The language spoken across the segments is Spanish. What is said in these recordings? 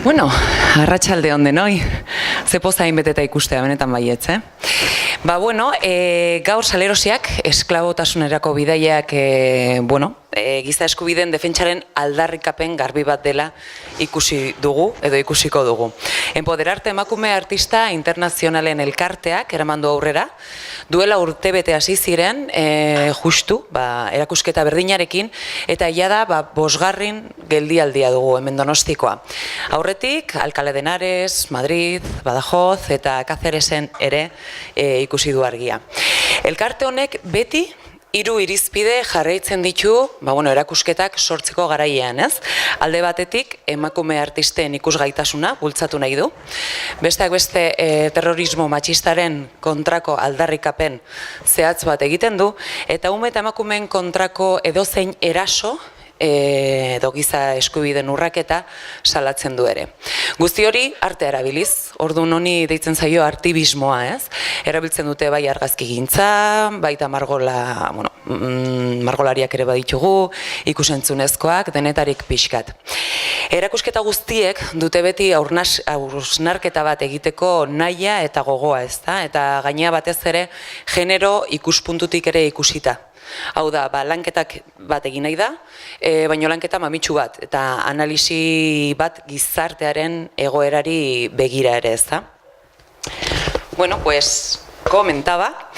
Bueno, arratsalde on denoi, ze poza hainbeteta ikustea, benetan baietz, bueno, gaur salerosiak, esklabotasunerako bidaiak, giza eskubideen defentsaren aldarrikapen garbi bat dela ikusi dugu, edo ikusiko dugu. Empoderarte emakume artista internazionalen elkarteak eramandu aurrera, duela urtebete hasi ziren, justu, erakusketa berdinarekin, eta jada, bosgarrin geldialdia dugu, hemen Donostikoa. Aurretik, Alcalá de Henares, Madrid, Badajoz eta Cáceresen ere ikusi du argia. Elkarte honek beti hiru irizpide jarraitzen ditu, erakusketak sortzeko garaian, ez? Alde batetik, emakume artisten ikusgaitasuna bultzatu nahi du. Besteak beste, terrorismo matxistaren kontrako aldarrikapen zehatz bat egiten du, eta ume eta emakumeen kontrako edozein eraso, edo giza eskubideen urraketa salatzen du ere. Guzti hori arte erabiliz, orduan honi deitzen zaio artibismoa, ez? Erabiltzen dute bai argazkigintza, baita margolariak ere baditugu, ikusentzunezkoak, denetarik pixkat. Erakusketa guztiek dute beti hausnarketa bat egiteko nahia eta gogoa, ezta? Eta gainea batez ere genero ikuspuntutik ere ikusita. Hau da, lanketak bat egin nahi da, baina lanketa mamitsu bat, eta analisi bat gizartearen egoerari begira ere, ezta? Bueno, pues comentaba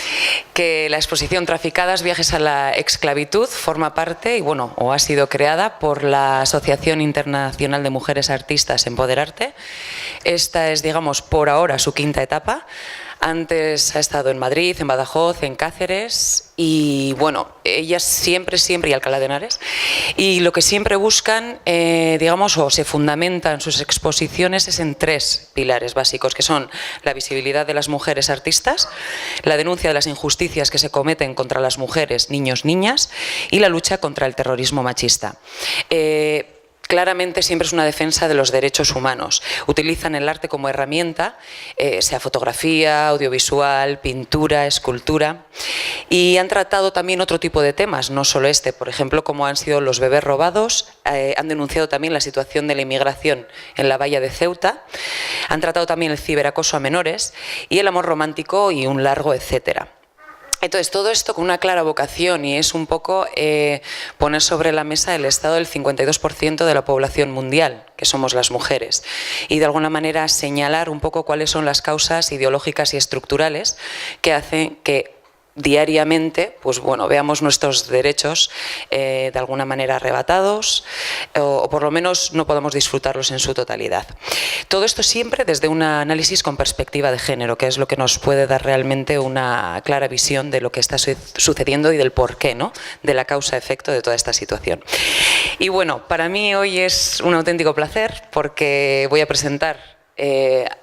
que la exposición Traficadas, viajes a la esclavitud forma parte, o ha sido creada por la Asociación Internacional de Mujeres Artistas Empoderarte. Esta es, digamos, por ahora su quinta etapa. Antes ha estado en Madrid, en Badajoz, en Cáceres y ellas siempre, y Alcalá de Henares, y lo que siempre buscan, o se fundamentan sus exposiciones es en tres pilares básicos, que son la visibilidad de las mujeres artistas, la denuncia de las injusticias que se cometen contra las mujeres, niños, niñas, y la lucha contra el terrorismo machista. Claramente siempre es una defensa de los derechos humanos. Utilizan el arte como herramienta, sea fotografía, audiovisual, pintura, escultura, y han tratado también otro tipo de temas, no solo este, por ejemplo, como han sido los bebés robados, han denunciado también la situación de la inmigración en la valla de Ceuta, han tratado también el ciberacoso a menores y el amor romántico y un largo etcétera. Entonces, todo esto con una clara vocación y es un poco poner sobre la mesa el estado del 52% de la población mundial, que somos las mujeres, y de alguna manera señalar un poco cuáles son las causas ideológicas y estructurales que hacen que diariamente, veamos nuestros derechos de alguna manera arrebatados o por lo menos no podamos disfrutarlos en su totalidad. Todo esto siempre desde un análisis con perspectiva de género, que es lo que nos puede dar realmente una clara visión de lo que está sucediendo y del porqué, ¿no? De la causa-efecto de toda esta situación. Y para mí hoy es un auténtico placer porque voy a presentar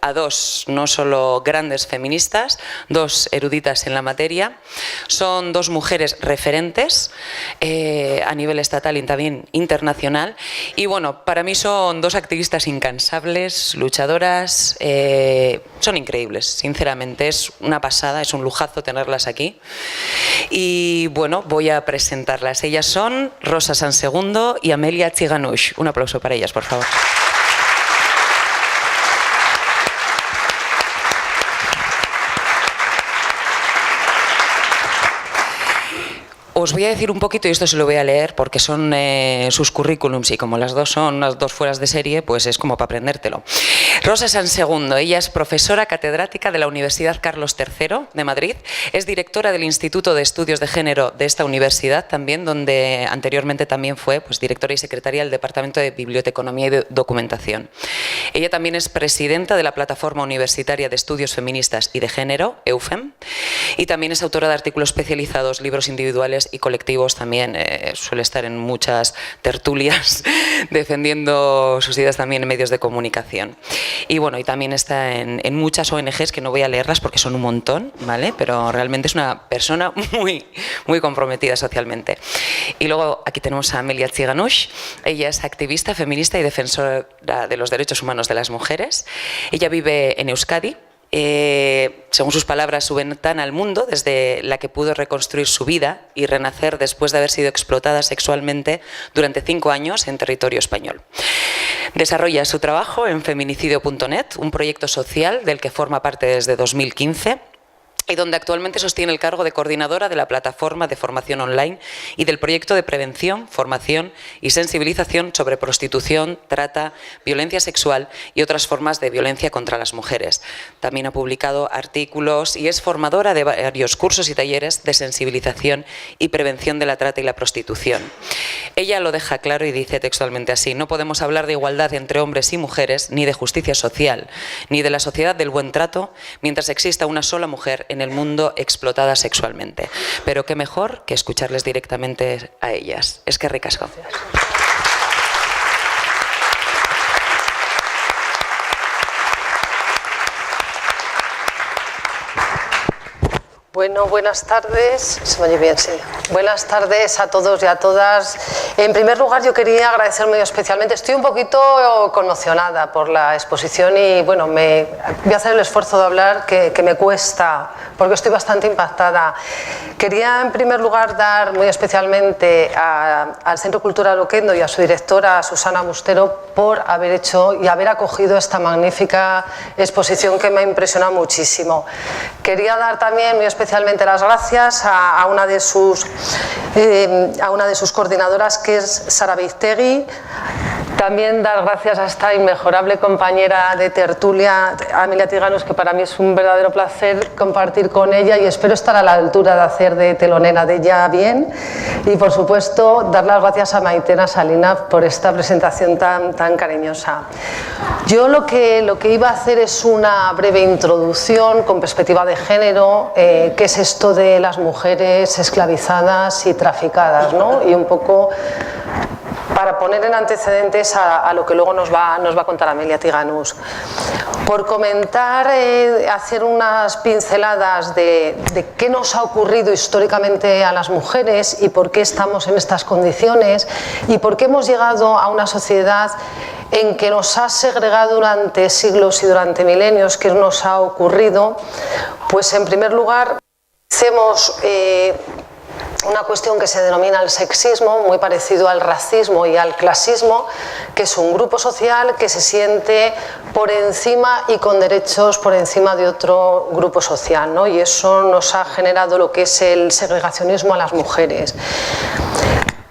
a dos, no solo grandes feministas, dos eruditas en la materia. Son dos mujeres referentes a nivel estatal y también internacional. Y para mí son dos activistas incansables, luchadoras, son increíbles, sinceramente. Es una pasada, es un lujazo tenerlas aquí. Y voy a presentarlas. Ellas son Rosa Sansegundo y Amelia Txiganush. Un aplauso para ellas, por favor. Os voy a decir un poquito, y esto se lo voy a leer porque son sus currículums y como las dos son las dos fueras de serie, pues es como para aprendértelo. Rosa Sansegundo, ella es profesora catedrática de la Universidad Carlos III de Madrid, es directora del Instituto de Estudios de Género de esta universidad también, donde anteriormente también fue directora y secretaria del Departamento de Biblioteconomía y de Documentación. Ella también es presidenta de la Plataforma Universitaria de Estudios Feministas y de Género, EUFEM, y también es autora de artículos especializados, libros individuales y colectivos, también suele estar en muchas tertulias defendiendo sus ideas también en medios de comunicación. Y y también está en muchas ONGs que no voy a leerlas porque son un montón, ¿vale? Pero realmente es una persona muy comprometida socialmente. Y luego aquí tenemos a Amelia Txiganush. Ella es activista, feminista y defensora de los derechos humanos de las mujeres. Ella vive en Euskadi. Según sus palabras, su ventana al mundo, desde la que pudo reconstruir su vida y renacer después de haber sido explotada sexualmente durante 5 años en territorio español. Desarrolla su trabajo en feminicidio.net, un proyecto social del que forma parte desde 2015. Y donde actualmente sostiene el cargo de coordinadora de la plataforma de formación online y del proyecto de prevención, formación y sensibilización sobre prostitución, trata, violencia sexual y otras formas de violencia contra las mujeres. También ha publicado artículos y es formadora de varios cursos y talleres de sensibilización y prevención de la trata y la prostitución. Ella lo deja claro y dice textualmente así: no podemos hablar de igualdad entre hombres y mujeres, ni de justicia social, ni de la sociedad del buen trato, mientras exista una sola mujer en el mundo explotada sexualmente. Pero qué mejor que escucharles directamente a ellas. Es que ricasco. Bueno, buenas tardes. ¿Se me oye bien? Sí. Buenas tardes a todos y a todas. En primer lugar, yo quería agradecer muy especialmente. Estoy un poquito conmocionada por la exposición y, bueno, voy a hacer el esfuerzo de hablar que me cuesta, porque estoy bastante impactada. Quería, en primer lugar, dar muy especialmente al Centro Cultural Oquendo y a su directora, Susana Bustero, por haber hecho y haber acogido esta magnífica exposición que me ha impresionado muchísimo. Quería dar también muy especialmente las gracias a una de sus coordinadoras, que es Sara Beiztegui. También dar gracias a esta inmejorable compañera de tertulia, Amelia Tiganos, que para mí es un verdadero placer compartir con ella y espero estar a la altura de hacer de telonera de ella bien. Y, por supuesto, dar las gracias a Maitena Salinas por esta presentación tan cariñosa. Yo lo que iba a hacer es una breve introducción con perspectiva de género, qué es esto de las mujeres esclavizadas y traficadas, ¿no? Y un poco para poner en antecedentes a lo que luego nos va a contar Amelia Tiganus. Por comentar, hacer unas pinceladas de qué nos ha ocurrido históricamente a las mujeres y por qué estamos en estas condiciones y por qué hemos llegado a una sociedad en que nos ha segregado durante siglos y durante milenios. ¿Qué nos ha ocurrido? Pues, en primer lugar, hacemos una cuestión que se denomina el sexismo, muy parecido al racismo y al clasismo, que es un grupo social que se siente por encima y con derechos por encima de otro grupo social, ¿no? Y eso nos ha generado lo que es el segregacionismo a las mujeres.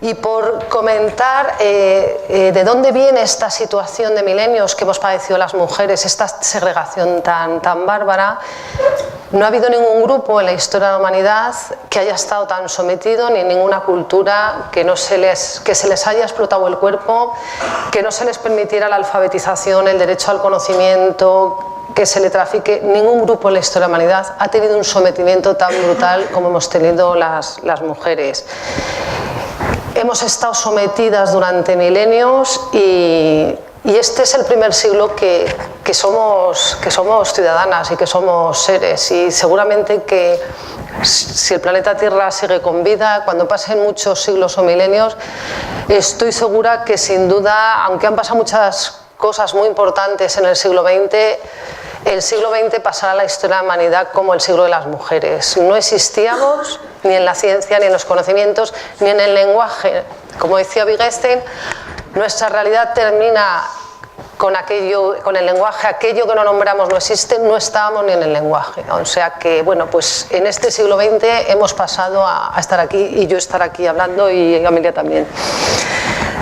Y por comentar de dónde viene esta situación de milenios que hemos padecido las mujeres, esta segregación tan bárbara, no ha habido ningún grupo en la historia de la humanidad que haya estado tan sometido, ni ninguna cultura que se les haya explotado el cuerpo, que no se les permitiera la alfabetización, el derecho al conocimiento, que se le trafique. Ningún grupo en la historia de la humanidad ha tenido un sometimiento tan brutal como hemos tenido las mujeres. Hemos estado sometidas durante milenios y este es el primer siglo que somos ciudadanas y que somos seres, y seguramente que si el planeta Tierra sigue con vida, cuando pasen muchos siglos o milenios, estoy segura que sin duda, aunque han pasado muchas cosas muy importantes en el siglo XX, el siglo XX pasará a la historia de la humanidad como el siglo de las mujeres. No existíamos ni en la ciencia, ni en los conocimientos, ni en el lenguaje. Como decía Wittgenstein, nuestra realidad termina con el lenguaje. Aquello que no nombramos no existe, no estábamos ni en el lenguaje. O sea que, bueno, pues en este siglo XX hemos pasado a estar aquí, y yo estar aquí hablando, y Amelia también.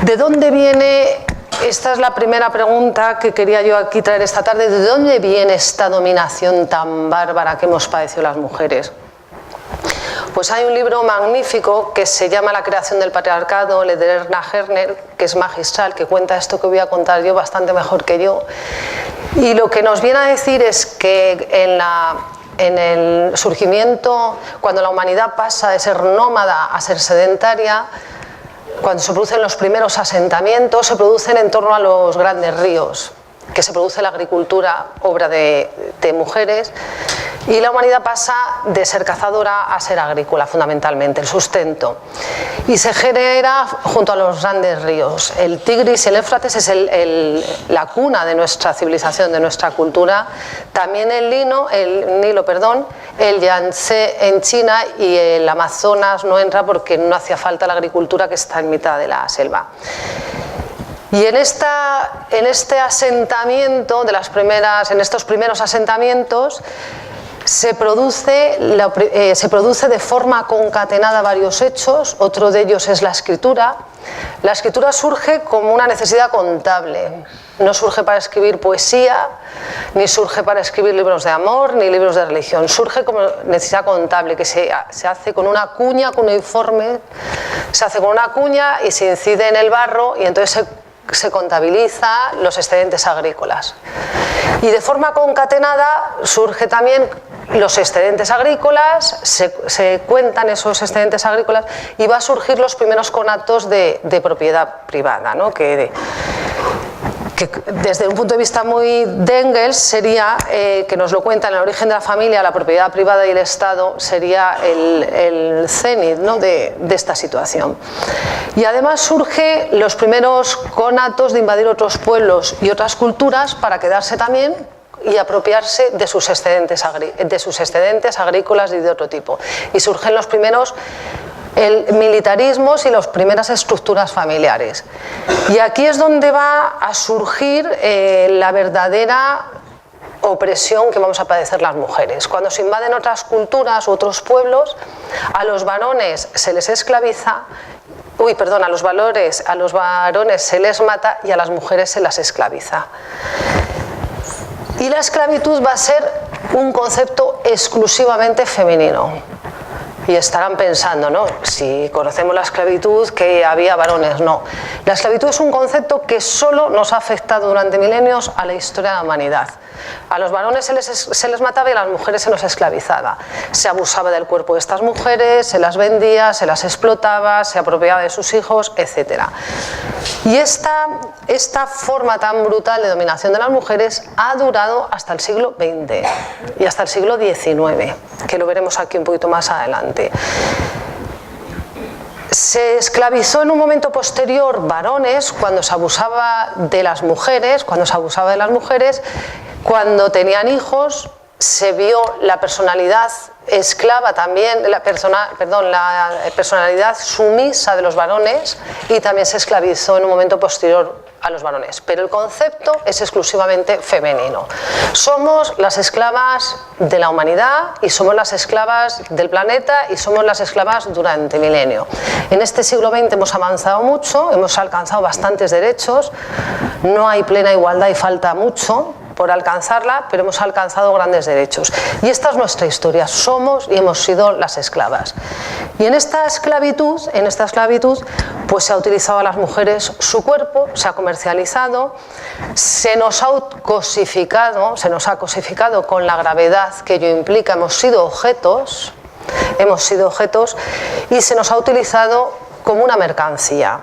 ¿De dónde viene? Esta es la primera pregunta que quería yo aquí traer esta tarde. ¿De dónde viene esta dominación tan bárbara que hemos padecido las mujeres? Pues hay un libro magnífico que se llama La creación del patriarcado, de Erna Herner, que es magistral, que cuenta esto que voy a contar yo bastante mejor que yo. Y lo que nos viene a decir es que en el surgimiento, cuando la humanidad pasa de ser nómada a ser sedentaria, cuando se producen los primeros asentamientos, se producen en torno a los grandes ríos, que se produce la agricultura, obra de mujeres, y la humanidad pasa de ser cazadora a ser agrícola, fundamentalmente, el sustento. Y se genera junto a los grandes ríos. El Tigris y el Éufrates es la cuna de nuestra civilización, de nuestra cultura. También el Nilo, el Yangtze en China, y el Amazonas no entra porque no hacía falta la agricultura, que está en mitad de la selva. Y en este asentamiento, en estos primeros asentamientos, se produce de forma concatenada varios hechos. Otro de ellos es la escritura. La escritura surge como una necesidad contable. No surge para escribir poesía, ni surge para escribir libros de amor, ni libros de religión. Surge como necesidad contable, que se hace con una cuña cuneiforme, se hace con una cuña y se incide en el barro, y entonces se contabiliza los excedentes agrícolas. Y de forma concatenada surge también los excedentes agrícolas, se cuentan esos excedentes agrícolas, y va a surgir los primeros conatos de propiedad privada, ¿no? que desde un punto de vista muy de Engels sería, que nos lo cuenta en el origen de la familia, la propiedad privada y el Estado sería el cenit, ¿no? de esta situación. Y además surge los primeros conatos de invadir otros pueblos y otras culturas para quedarse también y apropiarse de sus excedentes agrícolas y de otro tipo. Y surgen los primeros militarismos y las primeras estructuras familiares. Y aquí es donde va a surgir la verdadera opresión que vamos a padecer las mujeres. Cuando se invaden otras culturas u otros pueblos, a los varones se les esclaviza, a los varones se les mata y a las mujeres se las esclaviza. Y la esclavitud va a ser un concepto exclusivamente femenino. Y estarán pensando, ¿no? Si conocemos la esclavitud, que había varones. No. La esclavitud es un concepto que solo nos ha afectado durante milenios a la historia de la humanidad. A los varones se les mataba y a las mujeres se nos esclavizaba. Se abusaba del cuerpo de estas mujeres, se las vendía, se las explotaba, se apropiaba de sus hijos, etc. Y esta forma tan brutal de dominación de las mujeres ha durado hasta el siglo XX y hasta el siglo XIX, que lo veremos aquí un poquito más adelante. Se esclavizó en un momento posterior varones cuando se abusaba de las mujeres, cuando tenían hijos, se vio la personalidad esclava también, la personalidad sumisa de los varones, y también se esclavizó en un momento posterior a los varones, pero el concepto es exclusivamente femenino. Somos las esclavas de la humanidad y somos las esclavas del planeta y somos las esclavas durante milenio. En este siglo XX hemos avanzado mucho, hemos alcanzado bastantes derechos, no hay plena igualdad y falta mucho por alcanzarla, pero hemos alcanzado grandes derechos. Y esta es nuestra historia, somos y hemos sido las esclavas. Y en esta esclavitud, pues se ha utilizado a las mujeres su cuerpo, se ha comercializado, se nos ha cosificado con la gravedad que ello implica, hemos sido objetos y se nos ha utilizado como una mercancía.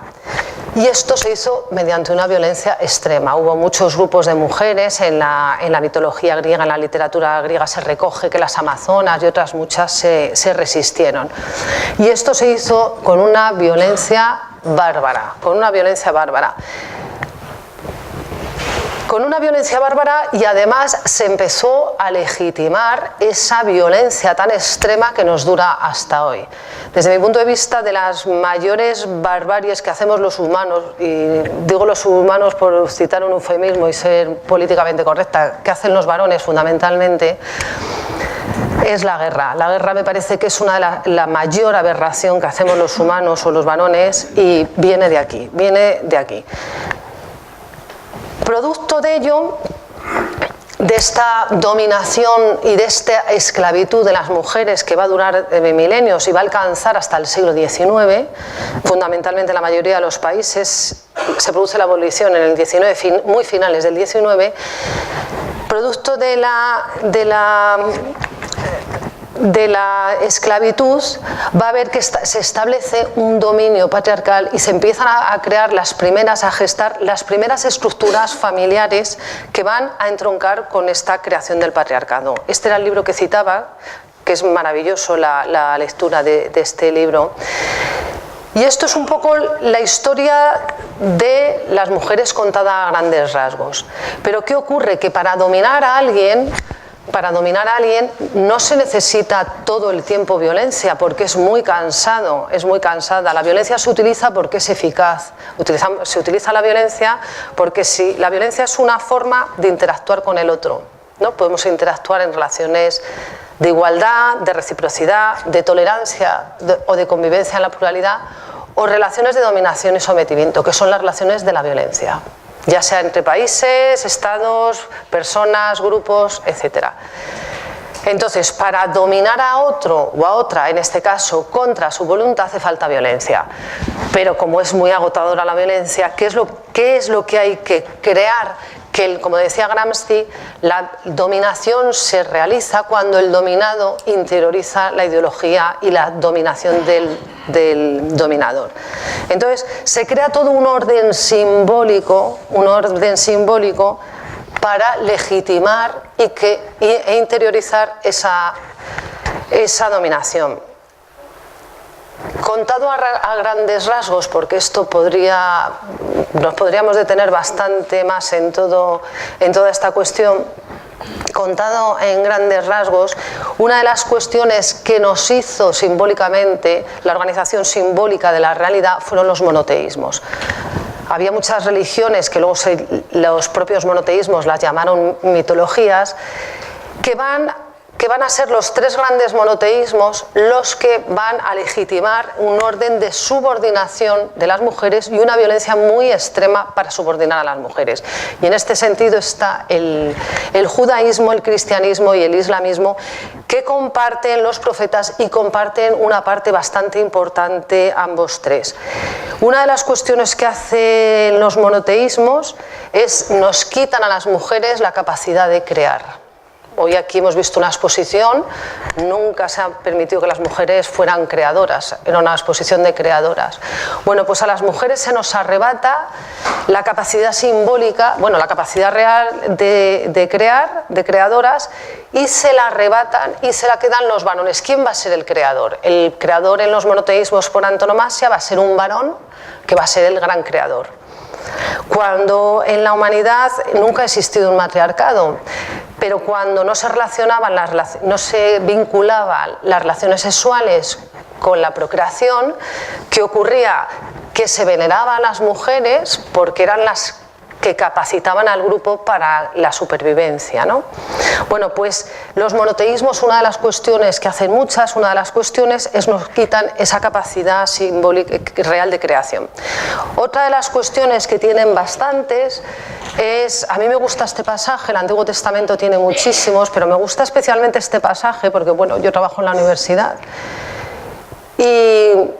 Y esto se hizo mediante una violencia extrema. Hubo muchos grupos de mujeres en la mitología griega, en la literatura griega se recoge que las amazonas y otras muchas se resistieron. Y esto se hizo con una violencia bárbara, y además se empezó a legitimar esa violencia tan extrema que nos dura hasta hoy. Desde mi punto de vista, de las mayores barbaries que hacemos los humanos, y digo los humanos por citar un eufemismo y ser políticamente correcta, que hacen los varones fundamentalmente, es la guerra. La guerra me parece que es la mayor aberración que hacemos los humanos o los varones, y viene de aquí. Producto de ello, de esta dominación y de esta esclavitud de las mujeres que va a durar milenios y va a alcanzar hasta el siglo XIX, fundamentalmente en la mayoría de los países se produce la abolición en el XIX, muy finales del XIX, producto de la esclavitud, va a ver que se establece un dominio patriarcal y se empiezan a gestar las primeras estructuras familiares que van a entroncar con esta creación del patriarcado. Este era el libro que citaba, que es maravilloso la lectura de este libro. Y esto es un poco la historia de las mujeres contada a grandes rasgos. Pero ¿qué ocurre? Que para dominar a alguien para dominar a alguien no se necesita todo el tiempo violencia, porque es muy cansado, es muy cansada. La violencia se utiliza porque es eficaz. Se utiliza la violencia porque la violencia es una forma de interactuar con el otro, ¿no? Podemos interactuar en relaciones de igualdad, de reciprocidad, de tolerancia o de convivencia en la pluralidad, o relaciones de dominación y sometimiento, que son las relaciones de la violencia, ya sea entre países, estados, personas, grupos, etc. Entonces, para dominar a otro o a otra, en este caso contra su voluntad, hace falta violencia. Pero como es muy agotadora la violencia, ¿qué es lo que hay que crear? Que, como decía Gramsci, la dominación se realiza cuando el dominado interioriza la ideología y la dominación del dominador. Entonces, se crea todo un orden simbólico para legitimar e interiorizar esa dominación. Contado a grandes rasgos, porque esto nos podríamos detener bastante más en toda esta cuestión, contado en grandes rasgos, una de las cuestiones que nos hizo simbólicamente la organización simbólica de la realidad fueron los monoteísmos. Había muchas religiones que luego los propios monoteísmos las llamaron mitologías, que van a ser los tres grandes monoteísmos los que van a legitimar un orden de subordinación de las mujeres y una violencia muy extrema para subordinar a las mujeres. Y en este sentido está el judaísmo, el cristianismo y el islamismo, que comparten los profetas y comparten una parte bastante importante ambos tres. Una de las cuestiones que hacen los monoteísmos es nos quitan a las mujeres la capacidad de crear. Hoy aquí hemos visto una exposición, nunca se ha permitido que las mujeres fueran creadoras, era una exposición de creadoras. Bueno, pues a las mujeres se nos arrebata la capacidad simbólica, la capacidad real de crear, de creadoras, y se la arrebatan y se la quedan los varones. ¿Quién va a ser el creador? El creador en los monoteísmos por antonomasia va a ser un varón, que va a ser el gran creador. Cuando en la humanidad nunca ha existido un matriarcado, pero cuando no se vinculaban las relaciones sexuales con la procreación, ¿qué ocurría? Que se veneraban a las mujeres porque eran las que capacitaban al grupo para la supervivencia, ¿no? Bueno, pues los monoteísmos, una de las cuestiones que hacen una de las cuestiones es nos quitan esa capacidad simbólica real de creación. Otra de las cuestiones que tienen bastantes es, a mí me gusta este pasaje, el Antiguo Testamento tiene muchísimos, pero me gusta especialmente este pasaje porque, yo trabajo en la universidad y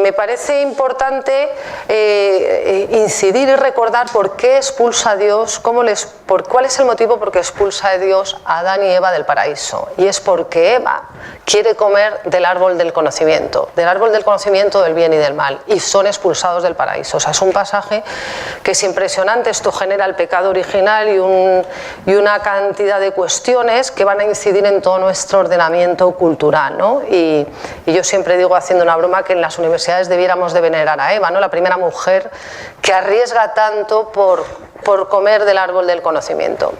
me parece importante incidir y recordar por qué expulsa a Dios, cuál es el motivo por qué expulsa a Dios a Adán y Eva del paraíso. Y es porque Eva quiere comer del árbol del conocimiento del bien y del mal, y son expulsados del paraíso. O sea, es un pasaje que es impresionante. Esto genera el pecado original y una cantidad de cuestiones que van a incidir en todo nuestro ordenamiento cultural, ¿no? Y yo siempre digo, haciendo una broma, que en las universidades debiéramos de venerar a Eva, ¿no? La primera mujer que arriesga tanto por comer del árbol del conocimiento.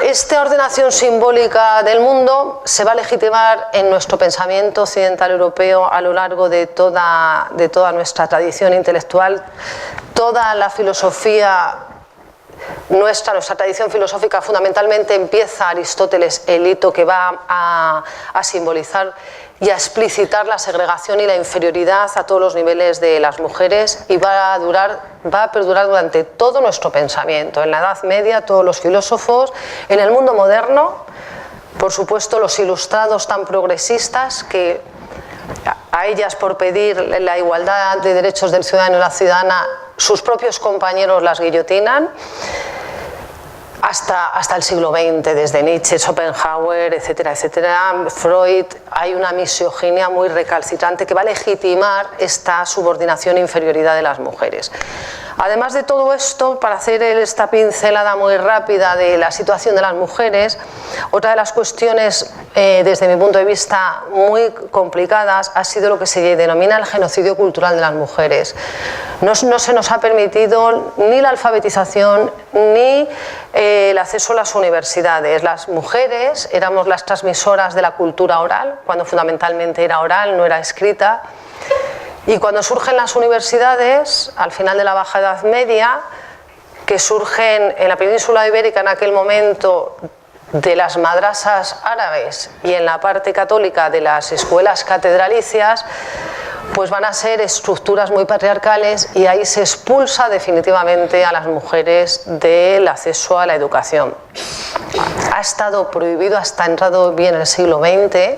Esta ordenación simbólica del mundo se va a legitimar en nuestro pensamiento occidental europeo a lo largo de toda nuestra tradición intelectual. Toda la filosofía nuestra tradición filosófica fundamentalmente empieza Aristóteles, el hito que va a simbolizar y a explicitar la segregación y la inferioridad a todos los niveles de las mujeres, y va a perdurar durante todo nuestro pensamiento. En la Edad Media, todos los filósofos, en el mundo moderno, por supuesto los ilustrados tan progresistas que a ellas, por pedir la igualdad de derechos del ciudadano y la ciudadana, sus propios compañeros las guillotinan, hasta el siglo XX, desde Nietzsche, Schopenhauer, etcétera, etcétera, Freud. Hay una misoginia muy recalcitrante que va a legitimar esta subordinación e inferioridad de las mujeres. Además de todo esto, para hacer esta pincelada muy rápida de la situación de las mujeres, otra de las cuestiones, desde mi punto de vista, muy complicadas ha sido lo que se denomina el genocidio cultural de las mujeres. No se nos ha permitido ni la alfabetización ni el acceso a las universidades. Las mujeres éramos las transmisoras de la cultura oral, cuando fundamentalmente era oral, no era escrita. Y cuando surgen las universidades, al final de la Baja Edad Media, que surgen en la península ibérica en aquel momento de las madrasas árabes y en la parte católica de las escuelas catedralicias, pues van a ser estructuras muy patriarcales y ahí se expulsa definitivamente a las mujeres del acceso a la educación. Ha estado prohibido hasta entrado bien el siglo XX,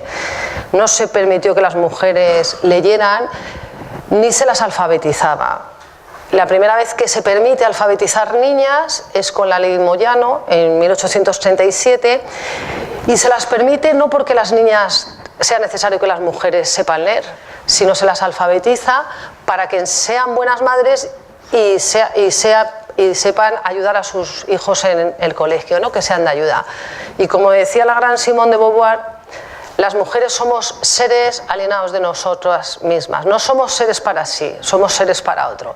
no se permitió que las mujeres leyeran ni se las alfabetizaba. La primera vez que se permite alfabetizar niñas es con la ley Moyano en 1837 y se las permite no porque las niñas sea necesario que las mujeres sepan leer, sino se las alfabetiza para que sean buenas madres y sepan ayudar a sus hijos en el colegio, ¿no? Que sean de ayuda. Y como decía la gran Simone de Beauvoir, las mujeres somos seres alienados de nosotras mismas, no somos seres para sí, somos seres para otro.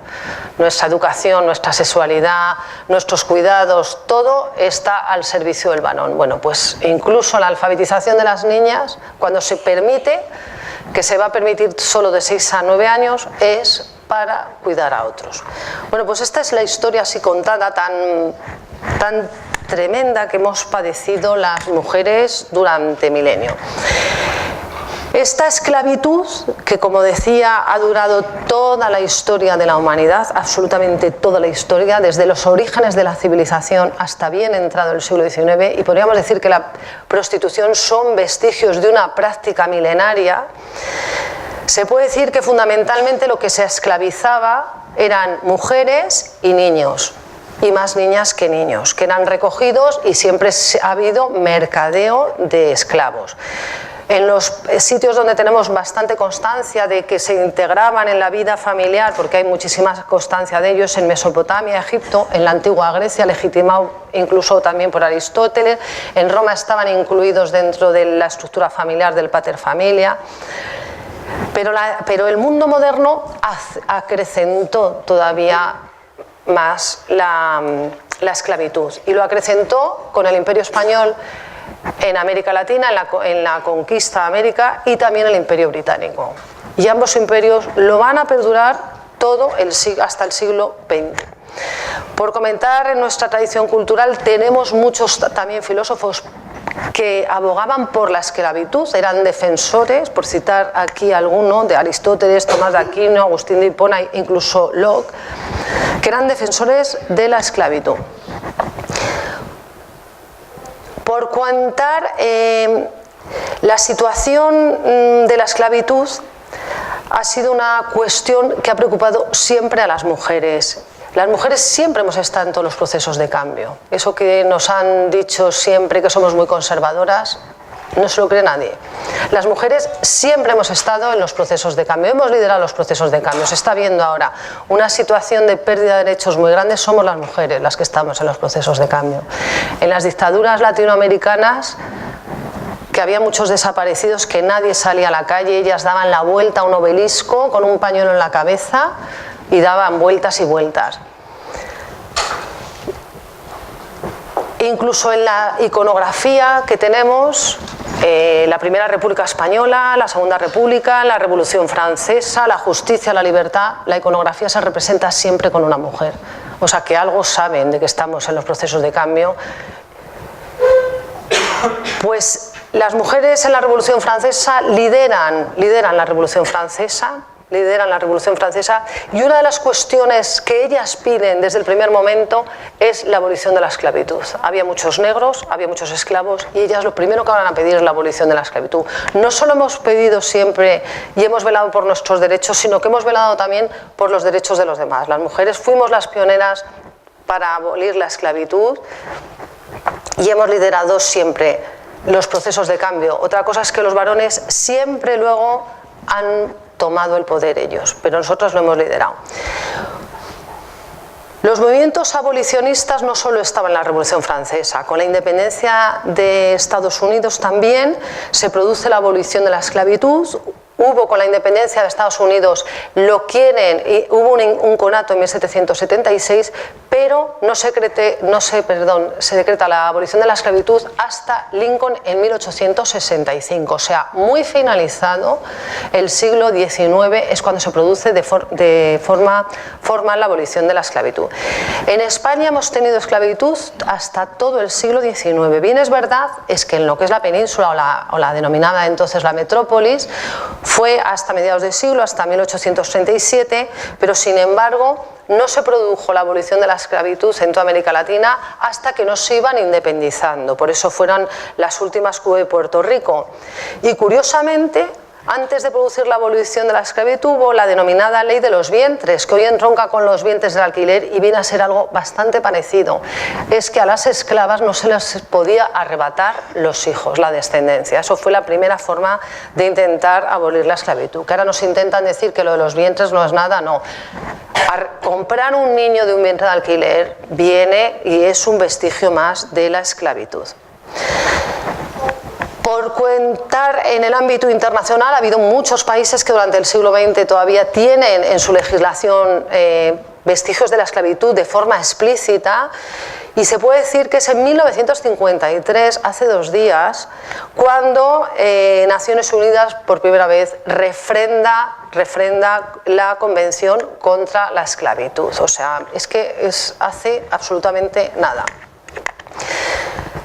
Nuestra educación, nuestra sexualidad, nuestros cuidados, todo está al servicio del varón. Bueno, pues incluso la alfabetización de las niñas, cuando se permite, que se va a permitir solo de 6 a 9 años, es para cuidar a otros. Bueno, pues esta es la historia así contada tan tremenda que hemos padecido las mujeres durante milenios. Esta esclavitud, que como decía ha durado toda la historia de la humanidad, absolutamente toda la historia, desde los orígenes de la civilización hasta bien entrado el siglo XIX, y podríamos decir que la prostitución son vestigios de una práctica milenaria, se puede decir que fundamentalmente lo que se esclavizaba eran mujeres y niños, y más niñas que niños, que eran recogidos y siempre ha habido mercadeo de esclavos. En los sitios donde tenemos bastante constancia de que se integraban en la vida familiar, porque hay muchísima constancia de ellos, en Mesopotamia, Egipto, en la antigua Grecia, legitimado incluso también por Aristóteles, en Roma estaban incluidos dentro de la estructura familiar del pater familia. Pero el mundo moderno acrecentó todavía más la esclavitud, y lo acrecentó con el Imperio Español en América Latina, en la conquista de América, y también el Imperio Británico. Y ambos imperios lo van a perdurar hasta el siglo XX. Por comentar, en nuestra tradición cultural tenemos muchos también filósofos que abogaban por la esclavitud, eran defensores, por citar aquí alguno, de Aristóteles, Tomás de Aquino, Agustín de Hipona, incluso Locke, que eran defensores de la esclavitud. Por contar, la situación de la esclavitud ha sido una cuestión que ha preocupado siempre a las mujeres. Las mujeres siempre hemos estado en todos los procesos de cambio. Eso que nos han dicho siempre que somos muy conservadoras, no se lo cree nadie. Las mujeres siempre hemos estado en los procesos de cambio, hemos liderado los procesos de cambio. Se está viendo ahora una situación de pérdida de derechos muy grande, somos las mujeres las que estamos en los procesos de cambio. En las dictaduras latinoamericanas, que había muchos desaparecidos, que nadie salía a la calle, ellas daban la vuelta a un obelisco con un pañuelo en la cabeza y daban vueltas y vueltas. Incluso en la iconografía que tenemos, la Primera República Española, la Segunda República, la Revolución Francesa, la justicia, la libertad, la iconografía se representa siempre con una mujer. O sea que algo saben de que estamos en los procesos de cambio. Pues las mujeres en la Revolución Francesa lideran la Revolución Francesa, y una de las cuestiones que ellas piden desde el primer momento es la abolición de la esclavitud. Había muchos negros, había muchos esclavos, y ellas lo primero que van a pedir es la abolición de la esclavitud. No solo hemos pedido siempre y hemos velado por nuestros derechos, sino que hemos velado también por los derechos de los demás. Las mujeres fuimos las pioneras para abolir la esclavitud y hemos liderado siempre los procesos de cambio. Otra cosa es que los varones siempre luego han tomado el poder ellos, pero nosotros lo hemos liderado. Los movimientos abolicionistas no solo estaban en la Revolución Francesa, con la independencia de Estados Unidos también se produce la abolición de la esclavitud. Hubo con la independencia de Estados Unidos, hubo un conato en 1776, pero se decreta la abolición de la esclavitud hasta Lincoln en 1865. O sea, muy finalizado el siglo XIX es cuando se produce de forma formal la abolición de la esclavitud. En España hemos tenido esclavitud hasta todo el siglo XIX. Bien es verdad, es que en lo que es la península o la denominada entonces la metrópolis, fue hasta mediados de siglo, hasta 1837, pero sin embargo no se produjo la abolición de la esclavitud en toda América Latina hasta que no se iban independizando. Por eso fueron las últimas que hubo de Puerto Rico. Y curiosamente, antes de producir la abolición de la esclavitud hubo la denominada ley de los vientres, que hoy entronca con los vientres del alquiler y viene a ser algo bastante parecido. Es que a las esclavas no se les podía arrebatar los hijos, la descendencia. Eso fue la primera forma de intentar abolir la esclavitud. Que ahora nos intentan decir que lo de los vientres no es nada, no. Comprar un niño de un vientre de alquiler viene y es un vestigio más de la esclavitud. Por contar en el ámbito internacional, ha habido muchos países que durante el siglo XX todavía tienen en su legislación vestigios de la esclavitud de forma explícita, y se puede decir que es en 1953, hace 2 días, cuando Naciones Unidas por primera vez refrenda la Convención contra la Esclavitud. O sea, es que hace absolutamente nada.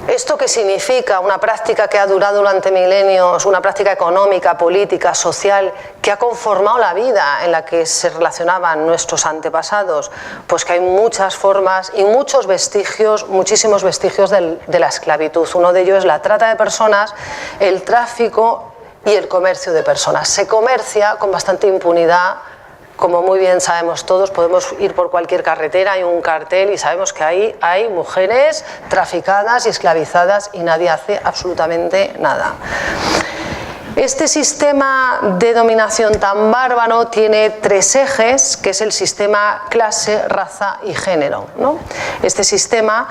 ¿Esto qué significa? Una práctica que ha durado durante milenios, una práctica económica, política, social, que ha conformado la vida en la que se relacionaban nuestros antepasados. Pues que hay muchas formas y muchos vestigios, muchísimos vestigios de la esclavitud. Uno de ellos es la trata de personas, el tráfico y el comercio de personas. Se comercia con bastante impunidad. Como muy bien sabemos todos, podemos ir por cualquier carretera, hay un cartel y sabemos que ahí hay mujeres traficadas y esclavizadas y nadie hace absolutamente nada. Este sistema de dominación tan bárbaro tiene 3 ejes, que es el sistema clase, raza y género, ¿no? Este sistema,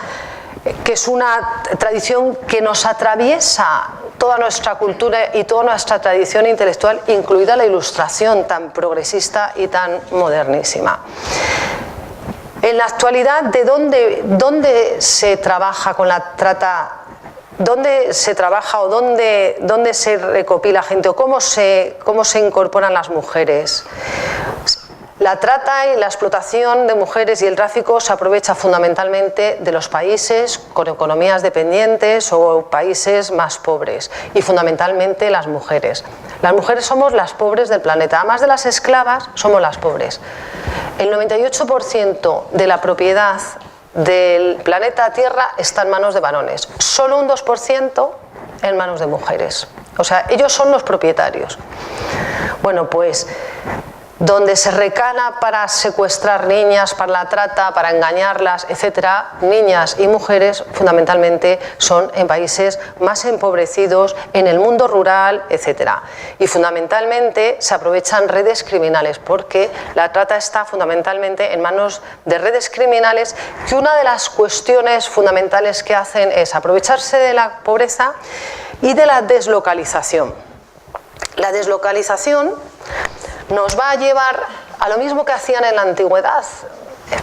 que es una tradición que nos atraviesa toda nuestra cultura y toda nuestra tradición intelectual, incluida la Ilustración tan progresista y tan modernísima. En la actualidad, ¿de dónde se trabaja con la trata? ¿Dónde se trabaja o dónde se recopila gente o cómo se incorporan las mujeres? La trata y la explotación de mujeres y el tráfico se aprovecha fundamentalmente de los países con economías dependientes o países más pobres, y fundamentalmente las mujeres. Las mujeres somos las pobres del planeta, además de las esclavas, somos las pobres. El 98% de la propiedad del planeta Tierra está en manos de varones, solo un 2% en manos de mujeres. O sea, ellos son los propietarios. Bueno, pues donde se recala para secuestrar niñas, para la trata, para engañarlas, etcétera, niñas y mujeres fundamentalmente son en países más empobrecidos, en el mundo rural, etcétera. Y fundamentalmente se aprovechan redes criminales, porque la trata está fundamentalmente en manos de redes criminales, que una de las cuestiones fundamentales que hacen es aprovecharse de la pobreza y de la deslocalización. La deslocalización nos va a llevar a lo mismo que hacían en la antigüedad,